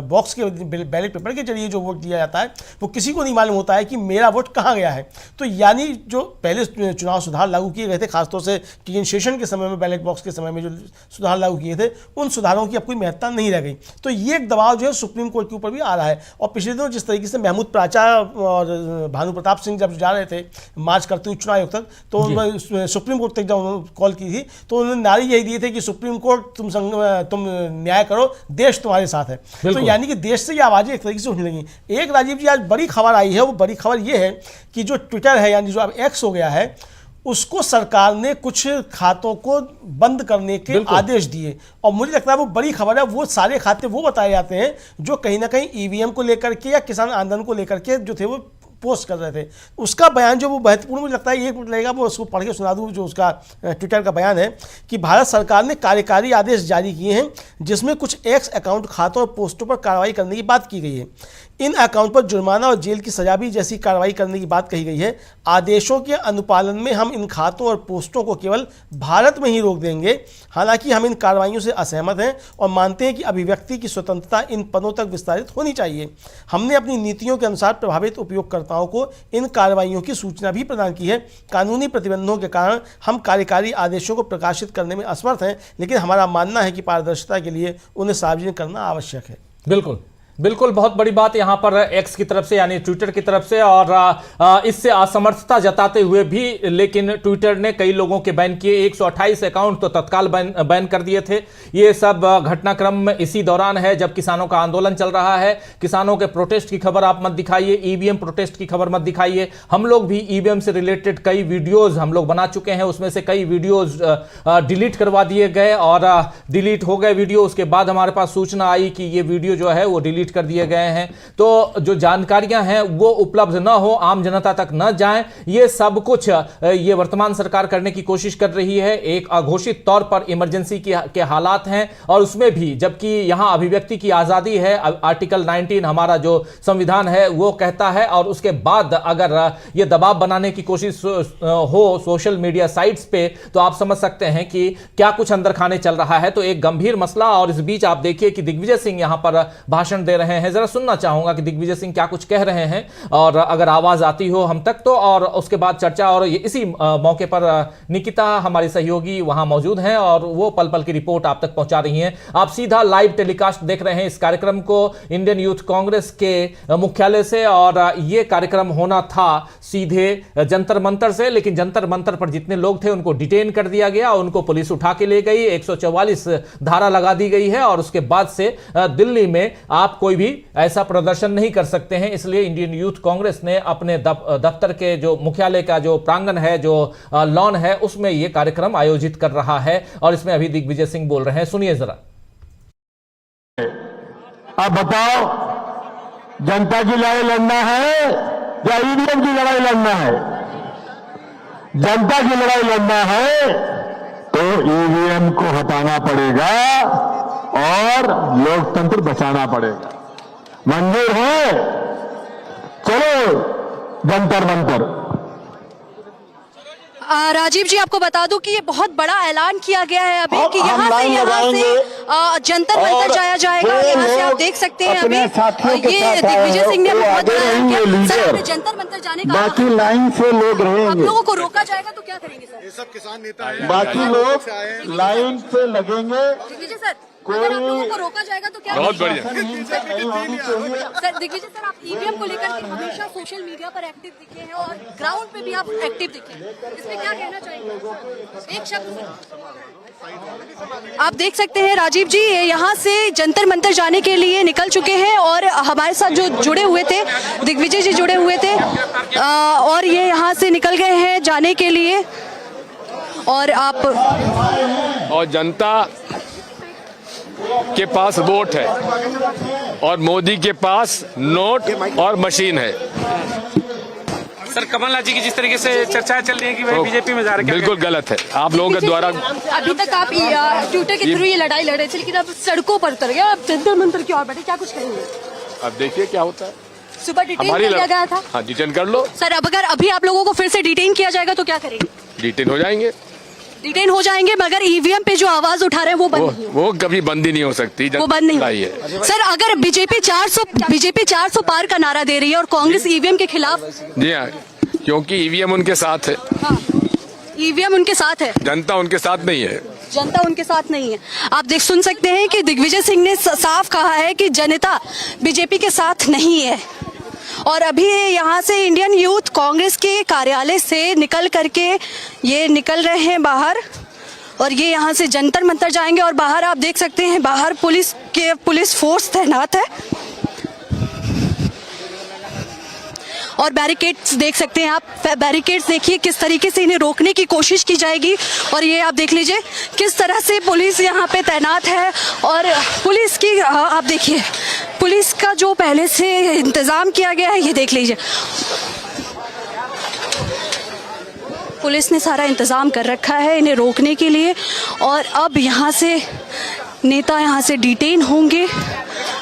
बॉक्स के बैलेट पेपर के जरिए जो वोट दिया जाता है वो किसी को नहीं मालूम होता है कि मेरा वोट कहाँ गया है। तो यानी जो पहले चुनाव सुधार लागू किए गए थे, खासतौर से टी.एन. शेषन के समय में, बैलेट बॉक्स के समय में जो सुधार लागू किए थे, उन सुधारों की अब कोई महत्ता नहीं रह गई। तो ये एक दबाव जो है सुप्रीम कोर्ट के ऊपर भी आ रहा है। और पिछले दिनों जिस तरीके से महमूद प्राचा और भानु प्रताप सिंह जब जा रहे थे मार्च करते हुए चुनाव आयोग तक, तो सुप्रीम कोर्ट तक जब कॉल की थी तो उन्होंने नारे यही दिए थे कि सुप्रीम कोर्ट तुम न्याय करो, देश तुम्हारे साथ है। तो यानी कि देश से ये आवाजें एक तरीके से उठने लगी। एक राजीव जी आज बड़ी खबर आई है, वो बड़ी खबर ये है कि जो ट्विटर है यानी जो अब एक्स हो गया है, उसको सरकार ने कुछ खातों को बंद करने के आदेश दिए। और मुझे लगता है वो बड़ी खबर है। वो सारे खाते वो बताए जाते हैं जो कहीं ना कहीं ईवीएम को लेकर के या किसान आंदोलन को लेकर के जो थे वो पोस्ट कर रहे थे। उसका बयान जो वो महत्वपूर्ण, मुझे लगता है 1 मिनट लगेगा, वो उसको पढ़ के सुना दूँ। जो उसका ट्विटर का बयान है कि भारत सरकार ने कार्यकारी आदेश जारी किए हैं जिसमें कुछ एक्स अकाउंट, खातों और पोस्टों पर कार्रवाई करने की बात की गई है। इन अकाउंट पर जुर्माना और जेल की सजा भी जैसी कार्रवाई करने की बात कही गई है। आदेशों के अनुपालन में हम इन खातों और पोस्टों को केवल भारत में ही रोक देंगे। हालांकि हम इन कार्रवाइयों से असहमत हैं और मानते हैं कि अभिव्यक्ति की स्वतंत्रता इन पदों तक विस्तारित होनी चाहिए। हमने अपनी नीतियों के अनुसार प्रभावित उपयोगकर्ताओं कार्यकर्ताओं को इन कार्रवाइयों की सूचना भी प्रदान की है। कानूनी प्रतिबंधों के कारण हम कार्यकारी आदेशों को प्रकाशित करने में असमर्थ हैं, लेकिन हमारा मानना है कि पारदर्शिता के लिए उन्हें सार्वजनिक करना आवश्यक है। बिल्कुल बिल्कुल, बहुत बड़ी बात यहाँ पर एक्स की तरफ से यानी ट्विटर की तरफ से, और इससे असमर्थता जताते हुए भी, लेकिन ट्विटर ने कई लोगों के बैन किए, 128 अकाउंट तो तत्काल बैन कर दिए थे। ये सब घटनाक्रम इसी दौरान है जब किसानों का आंदोलन चल रहा है। किसानों के प्रोटेस्ट की खबर आप मत दिखाइए, ईवीएम प्रोटेस्ट की खबर मत दिखाइए। हम लोग भी ईवीएम से रिलेटेड कई वीडियोज हम लोग बना चुके हैं, उसमें से कई वीडियोज डिलीट करवा दिए गए और डिलीट हो गए वीडियो। उसके बाद हमारे पास सूचना आई कि ये वीडियो जो है वो डिलीट कर दिए गए हैं। तो जो जानकारियां हैं वो उपलब्ध ना हो, आम जनता तक न जाएं, ये सब कुछ ये वर्तमान सरकार करने की कोशिश कर रही है। एक अघोषित तौर पर इमरजेंसी के हालात हैं और उसमें भी जबकि यहां अभिव्यक्ति की आजादी है, आर्टिकल 19 हमारा जो संविधान है वो कहता है, और उसके बाद अगर ये दबाव बनाने की कोशिश हो सोशल मीडिया साइट्स पे, तो आप समझ सकते हैं कि क्या कुछ अंदर खाने चल रहा है। तो एक गंभीर मसला। और इस बीच आप देखिए कि दिग्विजय सिंह यहां पर भाषण दे रहे हैं। जरा सुनना चाहूंगा कि दिग्विजय सिंह क्या कुछ कह रहे हैं, और अगर आवाज आती हो हम तक तो, और उसके बाद चर्चा। और इसी मौके पर निकिता हमारी सहयोगी वहां मौजूद हैं और वो पल पल की रिपोर्ट आप तक पहुंचा रही हैं। आप सीधा लाइव टेलीकास्ट देख रहे हैं इस कार्यक्रम को इंडियन यूथ कांग्रेस के मुख्यालय से, और ये कार्यक्रम होना था सीधे जंतर मंतर से, लेकिन जंतर मंतर पर जितने लोग थे उनको डिटेन कर दिया गया, उनको पुलिस उठा के ले गई, 144 धारा लगा दी गई है, और उसके बाद से दिल्ली में आप कोई भी ऐसा प्रदर्शन नहीं कर सकते हैं। इसलिए इंडियन यूथ कांग्रेस ने अपने दफ्तर के जो मुख्यालय का जो प्रांगण है, जो लॉन है, उसमें यह कार्यक्रम आयोजित कर रहा है। और इसमें अभी दिग्विजय सिंह बोल रहे हैं, सुनिए जरा। अब बताओ, जनता की लड़ाई लड़ना है या ईवीएम की लड़ाई लड़ना है? जनता की लड़ाई लड़ना है तो ईवीएम को हटाना पड़ेगा और लोकतंत्र बचाना पड़ेगा। मंजूर है? चलो जंतर मंतर। राजीव जी, आपको बता दूं कि ये बहुत बड़ा ऐलान किया गया है अभी कि यहाँ से जंतर मंतर जाया जाएगा। यहाँ से आप देख सकते हैं अभी ये दिग्विजय सिंह ने बहुत बड़ा ऐलान किया। सर, जंतर मंतर जाने का बाकी लाइन से लोग रहेंगे, आप लोगों को रोका जाएगा तो क्या करेंगे सर? ये सब किसान नेता हैं, बाकी लोग लाइन से लगेंगे। दिग्विजय सर, अगर आप लोगों को रोका जाएगा तो क्या? बहुत बढ़िया। सर दिग्विजय सर, आप ईवीएम को लेकर के हमेशा सोशल मीडिया पर एक्टिव दिखे हैं और ग्राउंड पे भी आप एक्टिव दिखे हैं, इसमें क्या कहना चाहेंगे? एक शब्द। आप देख सकते हैं राजीव जी, यहाँ से जंतर मंतर जाने के लिए निकल चुके हैं और हमारे साथ जो जुड़े हुए थे, दिग्विजय जी जुड़े हुए थे, और ये यहाँ से निकल गए हैं जाने के लिए। और आप और जनता के पास वोट है और मोदी के पास नोट और मशीन है। सर, कमलनाथ जी की जिस तरीके से चर्चाएं चल रही है कि वह बीजेपी में जा रहे हैं, बिल्कुल गलत है। आप लोगों के द्वारा अभी तक आप ट्विटर के थ्रू ये लड़ाई लड़ रहे थे, लेकिन अब सड़कों पर उतर गए, अब जंतर मंतर की ओर बैठे, क्या कुछ कहेंगे? अब देखिए क्या होता है। सुबह डिटेन कर लिया गया था। हाँ, डिटेन कर लो सर। अब अगर अभी आप लोगों को फिर से डिटेन किया जाएगा तो क्या करेंगे? डिटेन हो जाएंगे। डिटेन हो जाएंगे, मगर ईवीएम पे जो आवाज उठा रहे हैं वो बंद नहीं है। वो कभी बंद ही नहीं हो सकती, वो बंद नहीं है। सर, अगर बीजेपी 400 पार का नारा दे रही है और कांग्रेस ईवीएम के खिलाफ। जी हाँ, क्योंकि ईवीएम उनके साथ है। हाँ, ईवीएम उनके साथ है, जनता उनके साथ नहीं है। जनता उनके साथ नहीं है। आप सुन सकते हैं कि दिग्विजय सिंह ने साफ कहा है कि जनता बीजेपी के साथ नहीं है। और अभी यहाँ से इंडियन यूथ कांग्रेस के कार्यालय से निकल करके ये निकल रहे हैं बाहर, और ये यहाँ से जंतर मंतर जाएंगे। और बाहर आप देख सकते हैं, बाहर पुलिस फोर्स तैनात है और बैरिकेड्स देख सकते हैं आप। बैरिकेड्स देखिए किस तरीके से इन्हें रोकने की कोशिश की जाएगी, और ये आप देख लीजिए किस तरह से पुलिस यहाँ पे तैनात है। और पुलिस की आप देखिए, पुलिस का जो पहले से इंतजाम किया गया है, ये देख लीजिए, पुलिस ने सारा इंतजाम कर रखा है इन्हें रोकने के लिए। और अब यहाँ से नेता यहाँ से डिटेन होंगे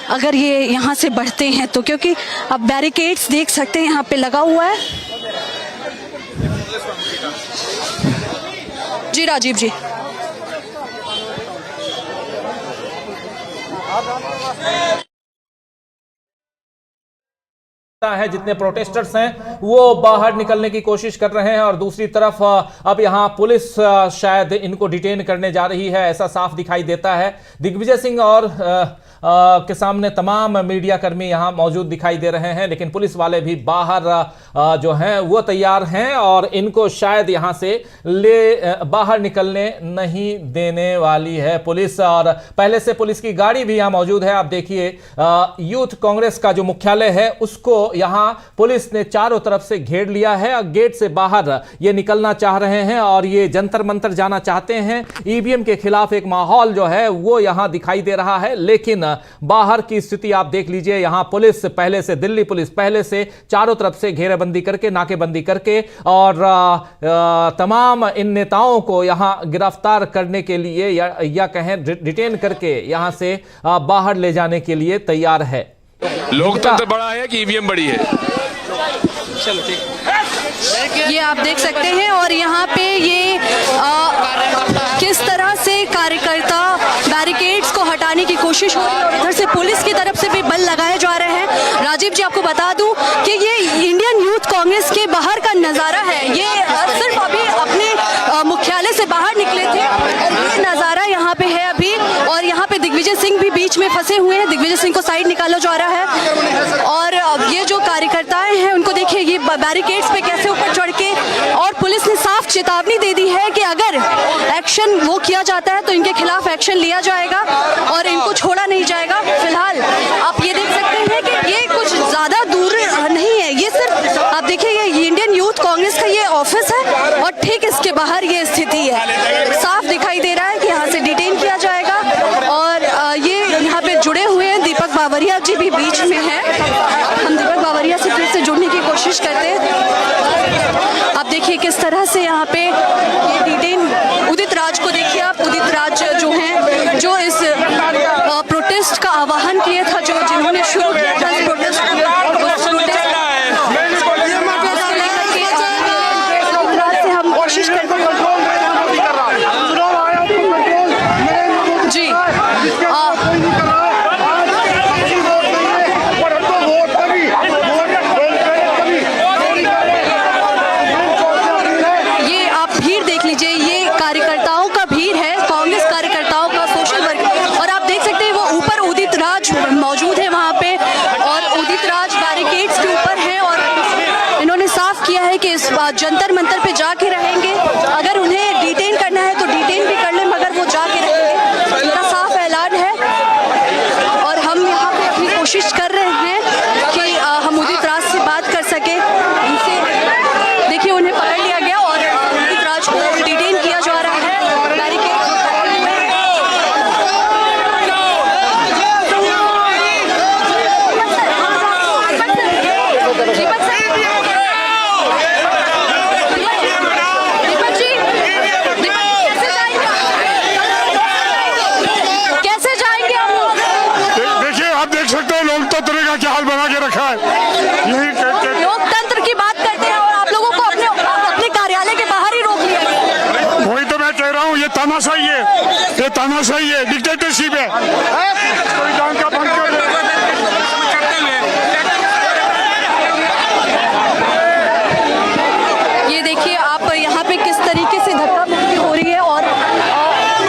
अगर ये यहाँ से बढ़ते हैं तो, क्योंकि अब बैरिकेड्स देख सकते हैं यहाँ पे लगा हुआ है। जी राजीव जी। है, जितने प्रोटेस्टर्स हैं वो बाहर निकलने की कोशिश कर रहे हैं और दूसरी तरफ अब यहां पुलिस शायद इनको डिटेन करने जा रही है, ऐसा साफ दिखाई देता है। दिग्विजय सिंह और के सामने तमाम मीडिया कर्मी यहां मौजूद दिखाई दे रहे हैं, लेकिन पुलिस वाले भी बाहर जो हैं वो तैयार हैं और इनको शायद यहां से बाहर निकलने नहीं देने वाली है पुलिस। और पहले से पुलिस की गाड़ी भी यहां मौजूद है। आप देखिए यूथ कांग्रेस का जो मुख्यालय है उसको यहां पुलिस ने चारों तरफ से घेर लिया है। गेट से बाहर ये निकलना चाह रहे हैं और ये जंतर मंतर जाना चाहते हैं। ईवीएम के खिलाफ एक माहौल जो है वो यहां दिखाई दे रहा है, लेकिन बाहर की स्थिति आप देख लीजिए। यहां पुलिस पहले से, दिल्ली पुलिस पहले से चारों तरफ से घेराबंदी करके, नाकेबंदी करके और तमाम इन नेताओं को यहां गिरफ्तार करने के लिए या कहें डिटेन करके यहां से बाहर ले जाने के लिए तैयार है। लोकतंत्र बड़ा है कि ईवीएम बड़ी है? चलो ठीक, ये आप देख सकते हैं। और यहाँ पे ये किस तरह से कार्यकर्ता बैरिकेड्स को हटाने की कोशिश हो रही है और इधर से पुलिस की तरफ से भी बल लगाए जा रहे हैं। राजीव जी, आपको बता दूं कि ये इंडियन यूथ कांग्रेस के बाहर का नज़ारा है। ये सिर्फ अभी अपने मुख्यालय से बाहर निकले थे और ये नज़ारा यहाँ पे है अभी। और यहाँ पे दिग्विजय सिंह भी बीच में फंसे हुए हैं, दिग्विजय सिंह को साइड निकाला जा रहा है। और ये जो कार्यकर्ताएं हैं उनको देखिए, ये बैरिकेड्स पे कैसे ऊपर चढ़ के, और पुलिस ने साफ चेतावनी दे दी है कि अगर एक्शन वो किया जाता है तो इनके खिलाफ एक्शन लिया जाएगा और इनको छोड़ा नहीं जाएगा। फिलहाल आप ये देख सकते हैं कि ये कुछ ज्यादा दूर नहीं है, ये सिर्फ आप देखिए ये इंडियन यूथ कांग्रेस का ये ऑफिस है और ठीक इसके बाहर ये स्थिति है। साफ दिखाई दे रहा है कि यहाँ से डिटेन किया जाएगा। और ये यहाँ पे जुड़े हुए हैं दीपक बावरिया जी भी बीच में है। हम दीपक बावरिया से फिर से जुड़ने की कोशिश करते हैं। आप देखिए किस तरह से यहाँ पे ये डिटेन, उदित राज को देखिए आप, उदित राज जो हैं, जो इस प्रोटेस्ट का आह्वान किया था, जो जिन्होंने शुरू किया था इस प्रोटेस्ट से हम कोशिश करते हैं जी। ये आप भीड़ देख लीजिए, ये कार्यकर्ताओं का भीड़ है, कांग्रेस कार्यकर्ताओं का, सोशल वर्क। और आप देख सकते हैं वो ऊपर उदित राज मौजूद है वहां पे, और उदित राज बैरिकेड्स के ऊपर है और इन्होंने साफ किया है कि इस जंतर मंतर पे जाके रहेंगे। अगर उन्हें डिटेन करना है तो डिटेन भी कर ले, मगर वो जाके रहेंगे, इनका साफ ऐलान है। और हम यहाँ पे अपनी कोशिश कर रहे हैं कि हम उदित राज से बात कर सके। इनसे देखिए उन्हें पकड़ लिया गया और उदित राज को डिटेन किया जा रहा है बैरिकेड। कैसे जाएंगे हम लोग? देखिए, आप देख सकते हैं लोकतंत्र का क्या हाल बना के रखा है। यही लोकतंत्र की बात करते हैं और आप लोगों को अपने कार्यालय के बाहर ही रोक लिया गया। वही तो मैं कह रहा हूँ, ये तानाशाही है, ये तानाशाही है, डिक्टेटरशिप है। कोई जान का भंग कर दे। ये देखिए आप यहाँ पे किस तरीके से धक्का मुक्की हो रही है और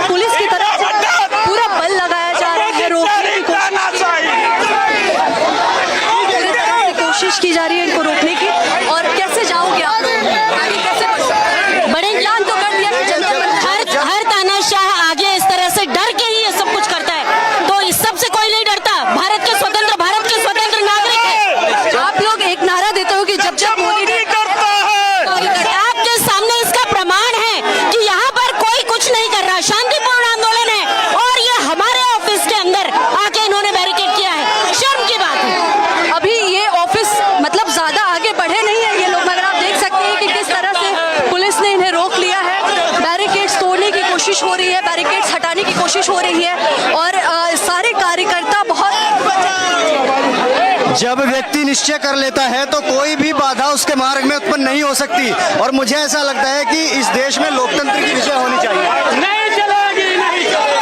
पुलिस की तरफ से पूरा बल लगाया जा रहा है, रोकने की कोशिश की जा रही है इनको रोकने की। और कैसे जाओगे आप लोग? बड़े ऐलान तो कर दिया कि हर तानाशाह आगे इस तरह से डर के ही ये सब कुछ करता है, तो इस सब से कोई नहीं डरता। भारत के स्वतंत्र नागरिक है। आप लोग एक नारा देते हो कि जब जब मोदी आपके सामने इसका प्रमाण है कि यहाँ पर कोई कुछ नहीं कर रहा, शांतिपूर्ण आंदोलन है और ये हमारे ऑफिस के अंदर आके इन्होंने बैरिकेड किया है। शर्म की बात है। अभी ये ऑफिस मतलब ज्यादा आगे बढ़े नहीं है ये लोग, मगर आप देख सकते हैं कि किस तरह से पुलिस ने इन्हें रोक लिया है। बैरिकेड्स तोड़ने की कोशिश हो रही है, बैरिकेड्स हटाने की कोशिश हो रही है और सारे कार्यकर्ता बहुत। जब व्यक्ति निश्चय कर लेता है तो कोई भी बाधा उसके मार्ग में उत्पन्न नहीं हो सकती। और मुझे ऐसा लगता है कि इस देश में लोकतंत्र की विजय होनी चाहिए। नहीं चलेगी, नहीं चलेगी।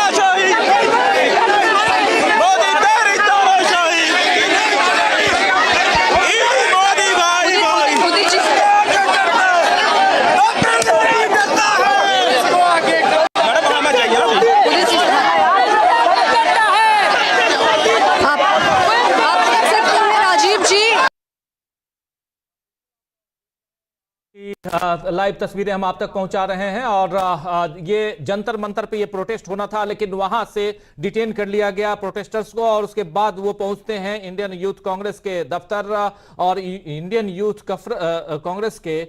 लाइव तस्वीरें हम आप तक पहुंचा रहे हैं और ये जंतर मंतर पे ये प्रोटेस्ट होना था, लेकिन वहां से डिटेन कर लिया गया प्रोटेस्टर्स को और उसके बाद वो पहुंचते हैं इंडियन यूथ कांग्रेस के दफ्तर और इंडियन यूथ कांग्रेस के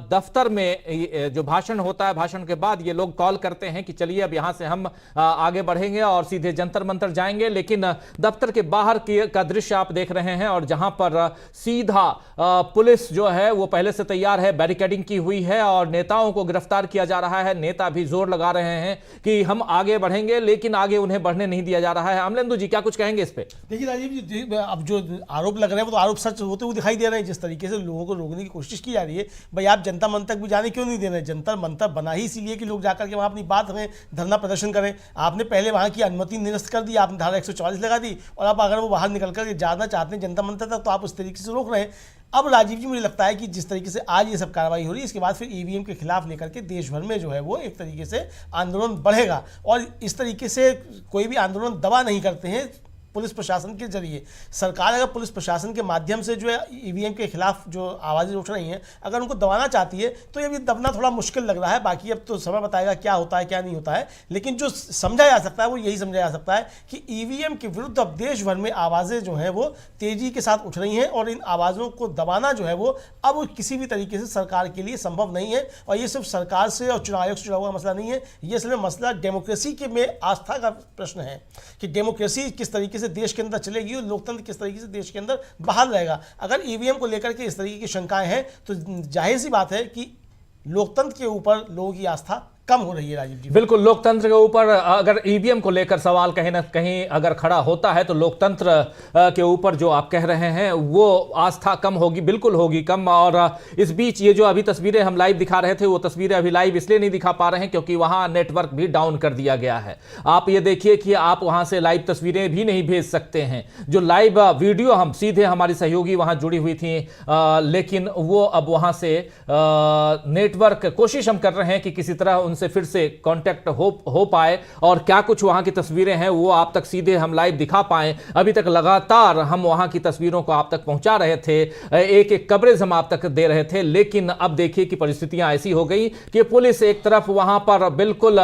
दफ्तर में जो भाषण होता है, भाषण के बाद ये लोग कॉल करते हैं कि चलिए अब यहां से हम आगे बढ़ेंगे और सीधे जंतर मंतर जाएंगे। लेकिन दफ्तर के बाहर का दृश्य आप देख रहे हैं और जहां पर सीधा पुलिस जो है वो पहले से तैयार है, बैरिकेडिंग की हुई है और नेताओं को गिरफ्तार किया जा रहा है। नेता भी जोर लगा रहे हैं कि हम आगे बढ़ेंगे, लेकिन आगे उन्हें बढ़ने नहीं दिया जा रहा है। अमलेंदु जी क्या कुछ कहेंगे इस पे? देखिए राजीव जी, अब जो आरोप लग रहे हैं वो तो आरोप सच होते हुए दिखाई दे रहे हैं। जिस तरीके से लोगों को रोकने की कोशिश की जा रही है, भाई आप जनता मंतर तक भी जाने क्यों नहीं दे रहे? जनता मंतर बना ही इसीलिए कि लोग जाकर के वहाँ अपनी बात करें, धरना प्रदर्शन करें। आपने पहले वहाँ की अनुमति निरस्त कर दी, आपने धारा 144 लगा दी और अब अगर वो बाहर निकल कर जाना चाहते हैं जनता मंतर तक तो आप उस तरीके से रोक रहे हैं। अब राजीव जी मुझे लगता है कि जिस तरीके से आज ये सब कार्रवाई हो रही है, इसके बाद फिर ईवीएम के खिलाफ लेकर के देश भर में जो है वो एक तरीके से आंदोलन बढ़ेगा और इस तरीके से कोई भी आंदोलन दबा नहीं करते हैं पुलिस प्रशासन के जरिए। सरकार अगर पुलिस प्रशासन के माध्यम से जो है ईवीएम के खिलाफ जो आवाज़ें उठ रही हैं, अगर उनको दबाना चाहती है तो ये भी दबना थोड़ा मुश्किल लग रहा है। बाकी अब तो समय बताएगा क्या होता है क्या नहीं होता है, लेकिन जो समझा जा सकता है वो यही समझा जा सकता है कि ईवीएम के विरुद्ध अब देश भर में आवाज़ें जो हैं वो तेज़ी के साथ उठ रही हैं और इन आवाज़ों को दबाना जो है वो अब किसी भी तरीके से सरकार के लिए संभव नहीं है। और ये सिर्फ सरकार से और चुनाव आयोग से जुड़ा हुआ मसला नहीं है, ये सिर्फ मसला डेमोक्रेसी के में आस्था का प्रश्न है कि डेमोक्रेसी किस तरीके से देश के अंदर चलेगी और लोकतंत्र किस तरीके से देश के अंदर बहाल रहेगा। अगर ईवीएम को लेकर के इस तरीके की शंकाएं हैं तो जाहिर सी बात है कि लोकतंत्र के ऊपर लोगों की आस्था कम हो रही है। राजीव जी बिल्कुल, लोकतंत्र के ऊपर अगर ईवीएम को लेकर सवाल कहीं ना कहीं अगर खड़ा होता है तो लोकतंत्र के ऊपर जो आप कह रहे हैं वो आस्था कम होगी, बिल्कुल होगी कम। और इस बीच ये जो अभी तस्वीरें हम लाइव दिखा रहे थे वो तस्वीरें अभी लाइव इसलिए नहीं दिखा पा रहे हैं क्योंकि वहां नेटवर्क भी डाउन कर दिया गया है। आप ये देखिए कि आप वहां से लाइव तस्वीरें भी नहीं भेज सकते हैं। जो लाइव वीडियो हम सीधे हमारी सहयोगी वहां जुड़ी हुई थी, लेकिन वो अब वहां से नेटवर्क कोशिश हम कर रहे हैं कि किसी तरह उनसे फिर से कांटेक्ट हो पाए और क्या कुछ वहां की तस्वीरें हैं वो आप तक सीधे हम लाइव दिखा पाएं। अभी तक लगातार हम वहां की तस्वीरों को आप तक पहुंचा रहे थे, एक एक कवरेज हम आप तक दे रहे थे, लेकिन अब देखिए कि परिस्थितियां ऐसी हो गई कि पुलिस एक तरफ वहां पर बिल्कुल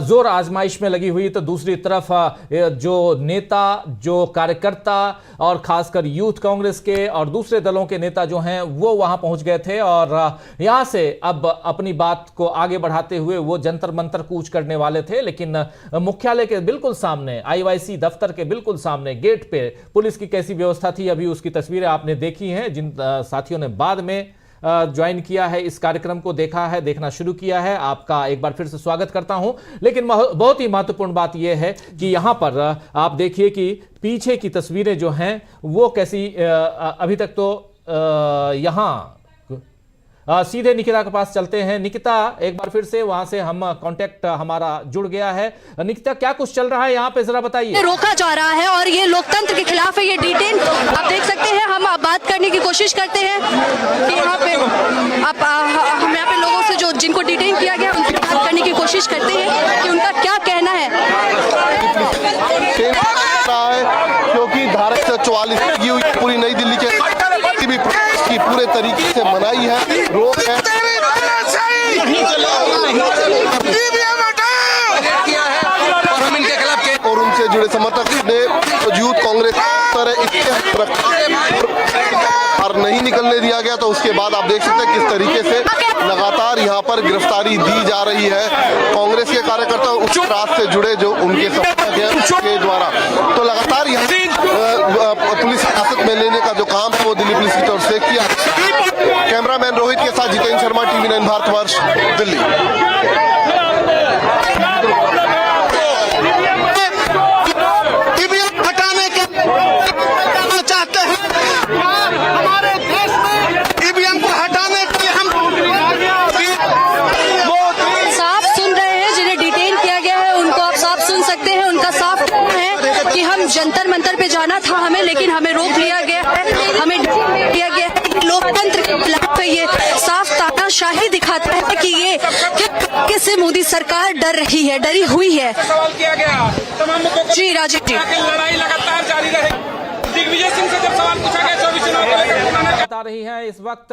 जोर आजमाइश में लगी हुई तो दूसरी तरफ जो नेता, जो कार्यकर्ता और खासकर यूथ कांग्रेस के और दूसरे दलों के नेता जो हैं वो वहां पहुंच गए थे और यहां से अब अपनी बात को आगे बढ़ाते हुए वो जंतर मंतर कूच करने वाले थे। लेकिन मुख्यालय के बिल्कुल सामने, आईवाईसी दफ्तर के बिल्कुल सामने गेट पे पुलिस की कैसी व्यवस्था थी अभी उसकी तस्वीरें आपने देखी हैं। जिन साथियों ने बाद में ज्वाइन किया है, इस कार्यक्रम को देखा है, देखना शुरू किया है, आपका एक बार फिर से स्वागत करता हूं। लेकिन बहुत ही महत्वपूर्ण बात यह है कि यहां पर आप देखिए कि पीछे की तस्वीरें जो हैं वो कैसी, अभी तक तो यहां सीधे निकिता के पास चलते हैं। निकिता, एक बार फिर से वहां से हम कांटेक्ट हमारा जुड़ गया है। निकिता, क्या कुछ चल रहा है यहाँ पे, जरा बताइए। रोका जा रहा है और ये लोकतंत्र के खिलाफ है, ये डिटेन आप देख सकते हैं। हम बात करने की कोशिश करते हैं कि यहाँ पे हम यहाँ पे लोगों से जो जिनको डिटेन किया गया उनसे बात करने की कोशिश करते हैं कि उनका क्या कहना है। क्योंकि धारा 144 लगी हुई पूरी नई दिल्ली के भी की पूरे तरीके से मनाई है, रोक है। और उनसे जुड़े समर्थक ने यूथ कांग्रेस और नहीं निकलने दिया गया, तो उसके बाद आप देख सकते हैं किस तरीके से लगातार यहाँ पर गिरफ्तारी दी जा रही है कांग्रेस के कार्यकर्ता उस रात से जुड़े जो उनके समर्थक हैं उसके द्वारा। तो लगातार यहाँ पुलिस हिरासत में लेने का जो काम है वो दिल्ली पुलिस की तरफ से किया। कैमरामैन रोहित के साथ जितेंद्र शर्मा, TV9 भारतवर्ष, दिल्ली। जंतर मंतर पे जाना था हमें, लेकिन हमें रोक लिया गया है, हमें दिया गया है। लोकतंत्र के खिलाफ ये साफ तानाशाही दिखाता है कि ये कैसे मोदी सरकार डर रही है, डरी हुई है। सवाल किया गया तमाम जी राजीव जी, लड़ाई लगातार जारी रहे। दिग्विजय सिंह से जब सवाल पूछा गया 24 चुनाव को लेकर बता रही हैं इस वक्त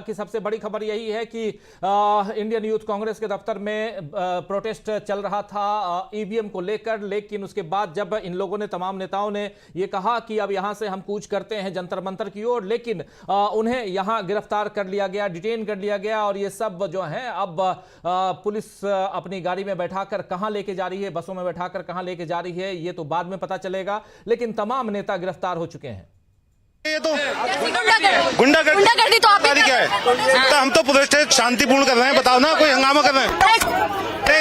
की सबसे बड़ी खबर यही है कि इंडियन यूथ कांग्रेस के दफ्तर में प्रोटेस्ट चल रहा था ईवीएम को लेकर, लेकिन उसके बाद जब इन लोगों ने, तमाम नेताओं ने ये कहा कि अब यहां से हम कूच करते हैं जंतर मंतर की ओर, लेकिन उन्हें यहां गिरफ्तार कर लिया गया, डिटेन कर लिया गया और ये सब जो है अब पुलिस अपनी गाड़ी में बैठाकर कहां लेके जा रही है, बसों में बैठाकर कहां लेके जा रही है, ये तो बाद में पता चलेगा, लेकिन तमाम नेता गिरफ्तार हो चुके हैं। ये तो गुंडागर्दी तो आप क्या है? तो हम तो प्रोटेस्ट शांतिपूर्ण कर रहे हैं, बताओ ना, कोई हंगामा कर रहे हैं?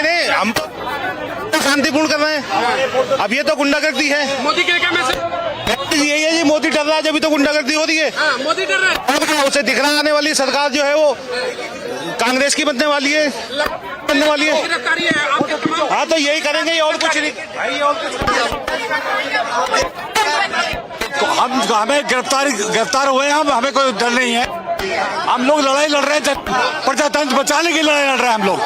नहीं, हम तो शांतिपूर्ण कर रहे हैं। अब ये तो गुंडागर्दी है। मोदी के क्या मैसेज? यही है जी, मोदी डर रहा है, जब तो गुंडागर्दी हो रही है। मोदी डर रहा है, उसे दिख रहा आने वाली सरकार जो है वो कांग्रेस की बनने वाली है, गिरफ्तारी है आपके। हाँ, तो यही करेंगे और कुछ नहीं। हमें गिरफ्तार हुए हैं, हमें कोई डर नहीं है। हम लोग लड़ाई लड़ रहे हैं, प्रजातंत्र बचाने की लड़ाई लड़ रहे हैं। हम लोग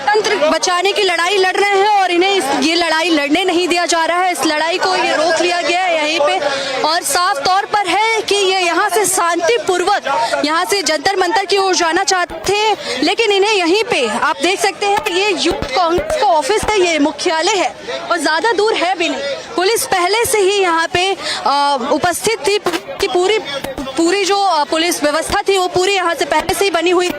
तंत्र बचाने की लड़ाई लड़ रहे हैं और इन्हें ये लड़ाई लड़ने नहीं दिया जा रहा है। इस लड़ाई को ये रोक लिया गया है यहीं पे और साफ तौर पर है कि ये यहाँ से शांतिपूर्वक यहाँ से जंतर मंतर की ओर जाना चाहते थे, लेकिन इन्हें यहीं पे आप देख सकते हैं ये यूथ कांग्रेस का ऑफिस है, ये मुख्यालय है और ज्यादा दूर है भी नहीं। पुलिस पहले से ही यहाँ पे उपस्थित थी कि पूरी जो पुलिस व्यवस्था थी वो पूरी यहाँ से पहले से ही बनी हुई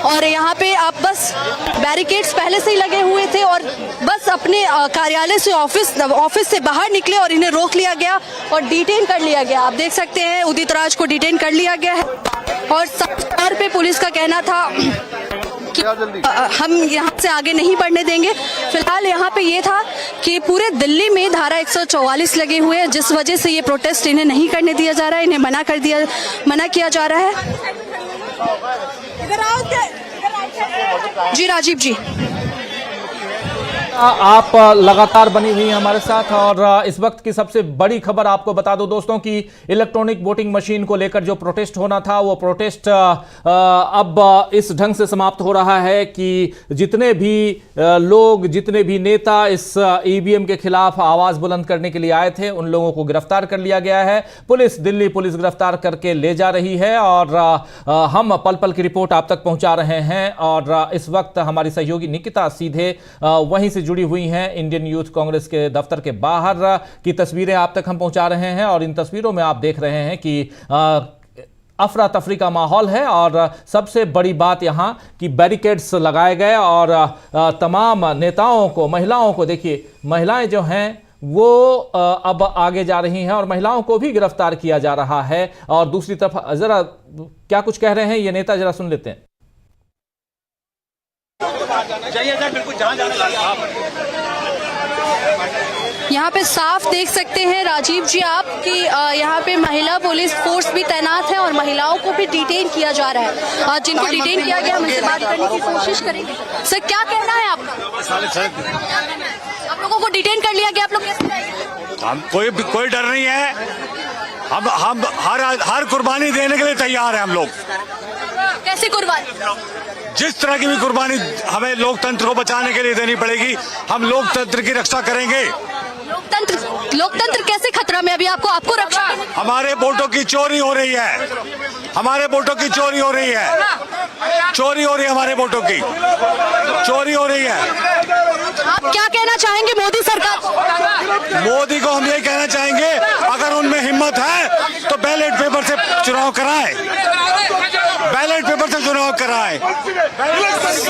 और यहाँ पे आप बस बैरिकेड्स पहले से ही लगे हुए थे और बस अपने कार्यालय से ऑफिस से बाहर निकले और इन्हें रोक लिया गया और डिटेन कर लिया गया। आप देख सकते हैं उदित राज को डिटेन कर लिया गया है और सरकार पे पुलिस का कहना था कि हम यहाँ से आगे नहीं बढ़ने देंगे। फिलहाल यहाँ पे ये था कि पूरे दिल्ली में धारा 144 लगे हुए हैं, जिस वजह से ये प्रोटेस्ट इन्हें नहीं करने दिया जा रहा है, इन्हें मना किया जा रहा है। जी राजीव जी, आप लगातार बनी हुई हैं हमारे साथ और इस वक्त की सबसे बड़ी खबर आपको बता दो दोस्तों कि इलेक्ट्रॉनिक वोटिंग मशीन को लेकर जो प्रोटेस्ट होना था वो प्रोटेस्ट अब इस ढंग से समाप्त हो रहा है कि जितने भी लोग, जितने भी नेता इस ईवीएम के खिलाफ आवाज बुलंद करने के लिए आए थे उन लोगों को गिरफ्तार कर लिया गया है। दिल्ली पुलिस गिरफ्तार करके ले जा रही है और हम पल पल की रिपोर्ट आप तक पहुंचा रहे हैं और इस वक्त हमारी सहयोगी निकिता सीधे वहीं से जुड़ी हुई हैं। इंडियन यूथ कांग्रेस के दफ्तर के बाहर की तस्वीरें आप तक हम पहुंचा रहे हैं और इन तस्वीरों में आप देख रहे हैं कि अफरा तफरी का माहौल है और सबसे बड़ी बात यहां कि बैरिकेड्स लगाए गए और तमाम नेताओं को, महिलाओं को, देखिए महिलाएं जो हैं वो अब आगे जा रही हैं और महिलाओं को भी गिरफ्तार किया जा रहा है। और दूसरी तरफ जरा क्या कुछ कह रहे हैं ये नेता, जरा सुन लेते हैं। यहाँ पे साफ देख सकते हैं राजीव जी आप कि यहाँ पे महिला पुलिस फोर्स भी तैनात है और महिलाओं को भी डिटेन किया जा रहा है और जिनको डिटेन किया गया हम उनसे बात करने की कोशिश करेंगे। सर क्या कहना है आपका? आप लोगों को डिटेन कर लिया गया, आप लोग कैसे जाएंगे? हम कोई डर नहीं है। हम हर कुर्बानी देने के लिए तैयार हैं। हम लोग कैसे कुर्बानी? जिस तरह की भी कुर्बानी हमें लोकतंत्र को बचाने के लिए देनी पड़ेगी, हम लोकतंत्र की रक्षा करेंगे। लोकतंत्र कैसे खतरा में? अभी आपको रक्षा, हमारे वोटों की चोरी हो रही है, हमारे वोटों की चोरी हो रही है, चोरी हो रही है, हमारे वोटों की चोरी हो रही है। आप क्या कहना चाहेंगे मोदी सरकार को? मोदी को हम ये कहना चाहेंगे अगर उनमें हिम्मत है तो बैलेट पेपर से चुनाव कराएं, बैलेट पेपर से चुनाव कराएं।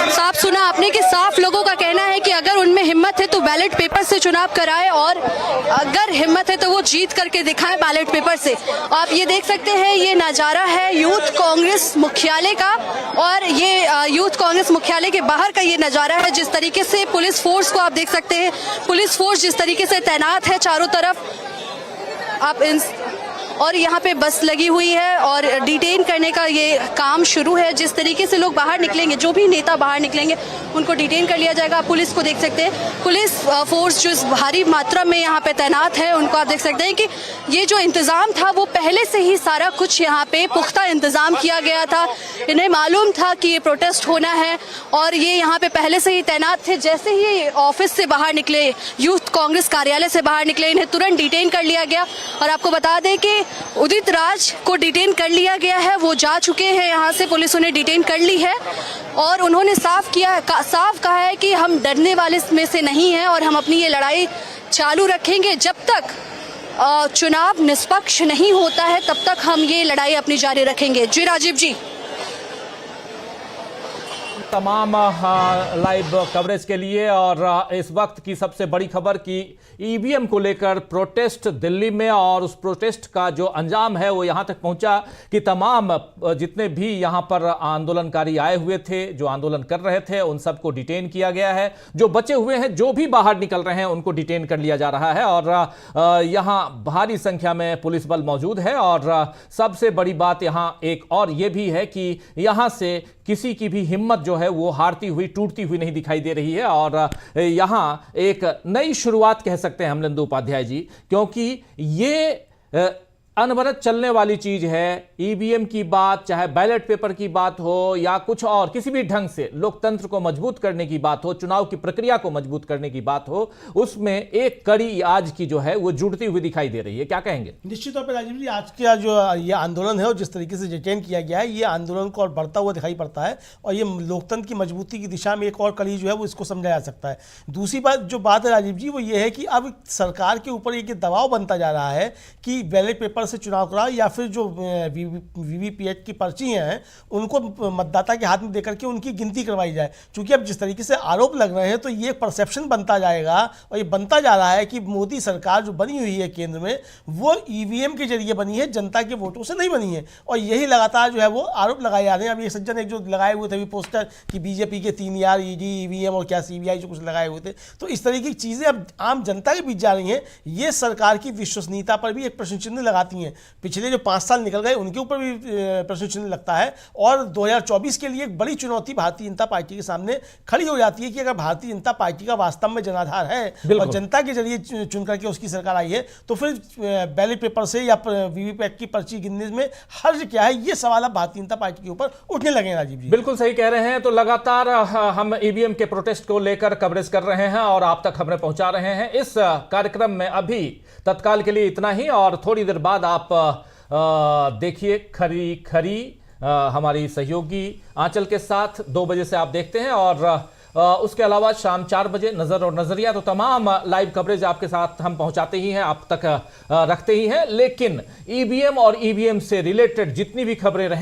साफ सुना आपने कि साफ लोगों का कहना है कि अगर उनमें हिम्मत है तो बैलेट पेपर से चुनाव कराएं और अगर हिम्मत है तो वो जीत करके दिखाएं बैलेट पेपर से। आप ये देख सकते हैं ये नज़ारा है यूथ कांग्रेस मुख्यालय का और ये यूथ कांग्रेस मुख्यालय के बाहर का ये नज़ारा है। जिस तरीके से पुलिस फोर्स को आप देख सकते हैं, पुलिस फोर्स जिस तरीके से तैनात है चारों तरफ आप और यहाँ पे बस लगी हुई है और डिटेन करने का ये काम शुरू है। जिस तरीके से लोग बाहर निकलेंगे, जो भी नेता बाहर निकलेंगे उनको डिटेन कर लिया जाएगा। आप पुलिस को देख सकते हैं, पुलिस फोर्स जो इस भारी मात्रा में यहाँ पे तैनात है उनको आप देख सकते हैं कि ये जो इंतज़ाम था वो पहले से ही सारा कुछ यहाँ पे पुख्ता इंतज़ाम किया गया था। इन्हें मालूम था कि ये प्रोटेस्ट होना है और ये यहाँ पे पहले से ही तैनात थे। जैसे ही ऑफिस से बाहर निकले, यूथ कांग्रेस कार्यालय से बाहर निकले, इन्हें तुरंत डिटेन कर लिया गया। और आपको बता दें कि उदित राज को डिटेन कर लिया गया है, वो जा चुके हैं यहाँ से, पुलिस उन्हें डिटेन कर ली है और उन्होंने साफ कहा है कि हम डरने वाले में से नहीं हैं और हम अपनी ये लड़ाई चालू रखेंगे जब तक चुनाव निष्पक्ष नहीं होता है, तब तक हम ये लड़ाई अपनी जारी रखेंगे। जी राजीव जी। तमाम लाइव कवरेज के लिए और इस वक्त की सबसे बड़ी खबर कि ईवीएम को लेकर प्रोटेस्ट दिल्ली में, और उस प्रोटेस्ट का जो अंजाम है वो यहां तक पहुंचा कि तमाम जितने भी यहां पर आंदोलनकारी आए हुए थे, जो आंदोलन कर रहे थे, उन सबको डिटेन किया गया है। जो बचे हुए हैं, जो भी बाहर निकल रहे हैं, उनको डिटेन कर लिया जा रहा है और यहां भारी संख्या में पुलिस बल मौजूद है। और सबसे बड़ी बात यहां एक और ये भी है कि यहां से किसी की भी हिम्मत जो है वो हारती हुई, टूटती हुई नहीं दिखाई दे रही है। और यहां एक नई शुरुआत कह सकते हैं हम नंदू उपाध्याय जी, क्योंकि ये अनवरत चलने वाली चीज है। ईवीएम की बात, चाहे बैलेट पेपर की बात हो या कुछ और किसी भी ढंग से लोकतंत्र को मजबूत करने की बात हो, चुनाव की प्रक्रिया को मजबूत करने की बात हो, उसमें एक कड़ी आज की जो है वो जुड़ती हुई दिखाई दे रही है। क्या कहेंगे? निश्चित तौर पर राजीव जी, आज का जो ये आंदोलन है और जिस तरीके से डिटेन किया गया है, ये आंदोलन को और बढ़ता हुआ दिखाई पड़ता है और ये लोकतंत्र की मजबूती की दिशा में एक और कड़ी जो है वो इसको समझा जा सकता है। दूसरी बात है राजीव जी, वो ये है कि अब सरकार के ऊपर एक दबाव बनता जा रहा है कि बैलेट पेपर से चुनाव करा या फिर जो वीवीपैट की पर्ची हैं उनको मतदाता के हाथ में देकर के उनकी गिनती करवाई जाए। क्योंकि अब जिस तरीके से आरोप लग रहे हैं तो ये परसेप्शन बनता जाएगा और ये बनता जा रहा है कि मोदी सरकार जो बनी हुई है केंद्र में, वो ईवीएम के जरिए बनी है, जनता के वोटों से नहीं बनी है। और यही लगातार जो है वो आरोप लगाए जा रहे हैं। अब ये सज्जन एक जो लगाए हुए थे अभी पोस्टर कि बीजेपी के 3 यार ईडी, ईवीएम और क्या सीबीआई जो कुछ लगाए हुए थे, तो इस तरीके की चीज़ें अब आम जनता के बीच जा रही हैं। ये सरकार की विश्वसनीयता पर भी एक प्रश्न चिन्ह लगाती हैं। पिछले जो 5 साल निकल गए उनके ऊपर भी प्रश्न चिन्ह लगता है और 2024 के लिए एक बड़ी चुनौती भारतीय जनता पार्टी के सामने खड़ी हो जाती है कि अगर भारतीय जनता पार्टी का वास्तव में जनाधार है और जनता के जरिए चुन करके उसकी सरकार आई है, तो फिर बैलेट पेपर से या वीवीपैट की पर्ची गिनने में हर्ज क्या है, ये सवाल अब भारतीय जनता पार्टी के ऊपर उठने लगे। राजीव जी बिल्कुल सही कह रहे हैं। तो लगातार हम ईवीएम के प्रोटेस्ट को लेकर कवरेज कर रहे हैं और आप तक खबरें पहुंचा रहे हैं। इस कार्यक्रम में अभी तत्काल के लिए इतना ही और थोड़ी देर बाद आप देखिए खरी हमारी सहयोगी आंचल के साथ 2 बजे से आप देखते हैं और उसके अलावा शाम 4 बजे नजर और नजरिया, तो तमाम लाइव कवरेज आपके साथ हम पहुंचाते ही हैं, आप तक रखते ही हैं। लेकिन ईवीएम और ईवीएम से रिलेटेड जितनी भी खबरें रहेंगी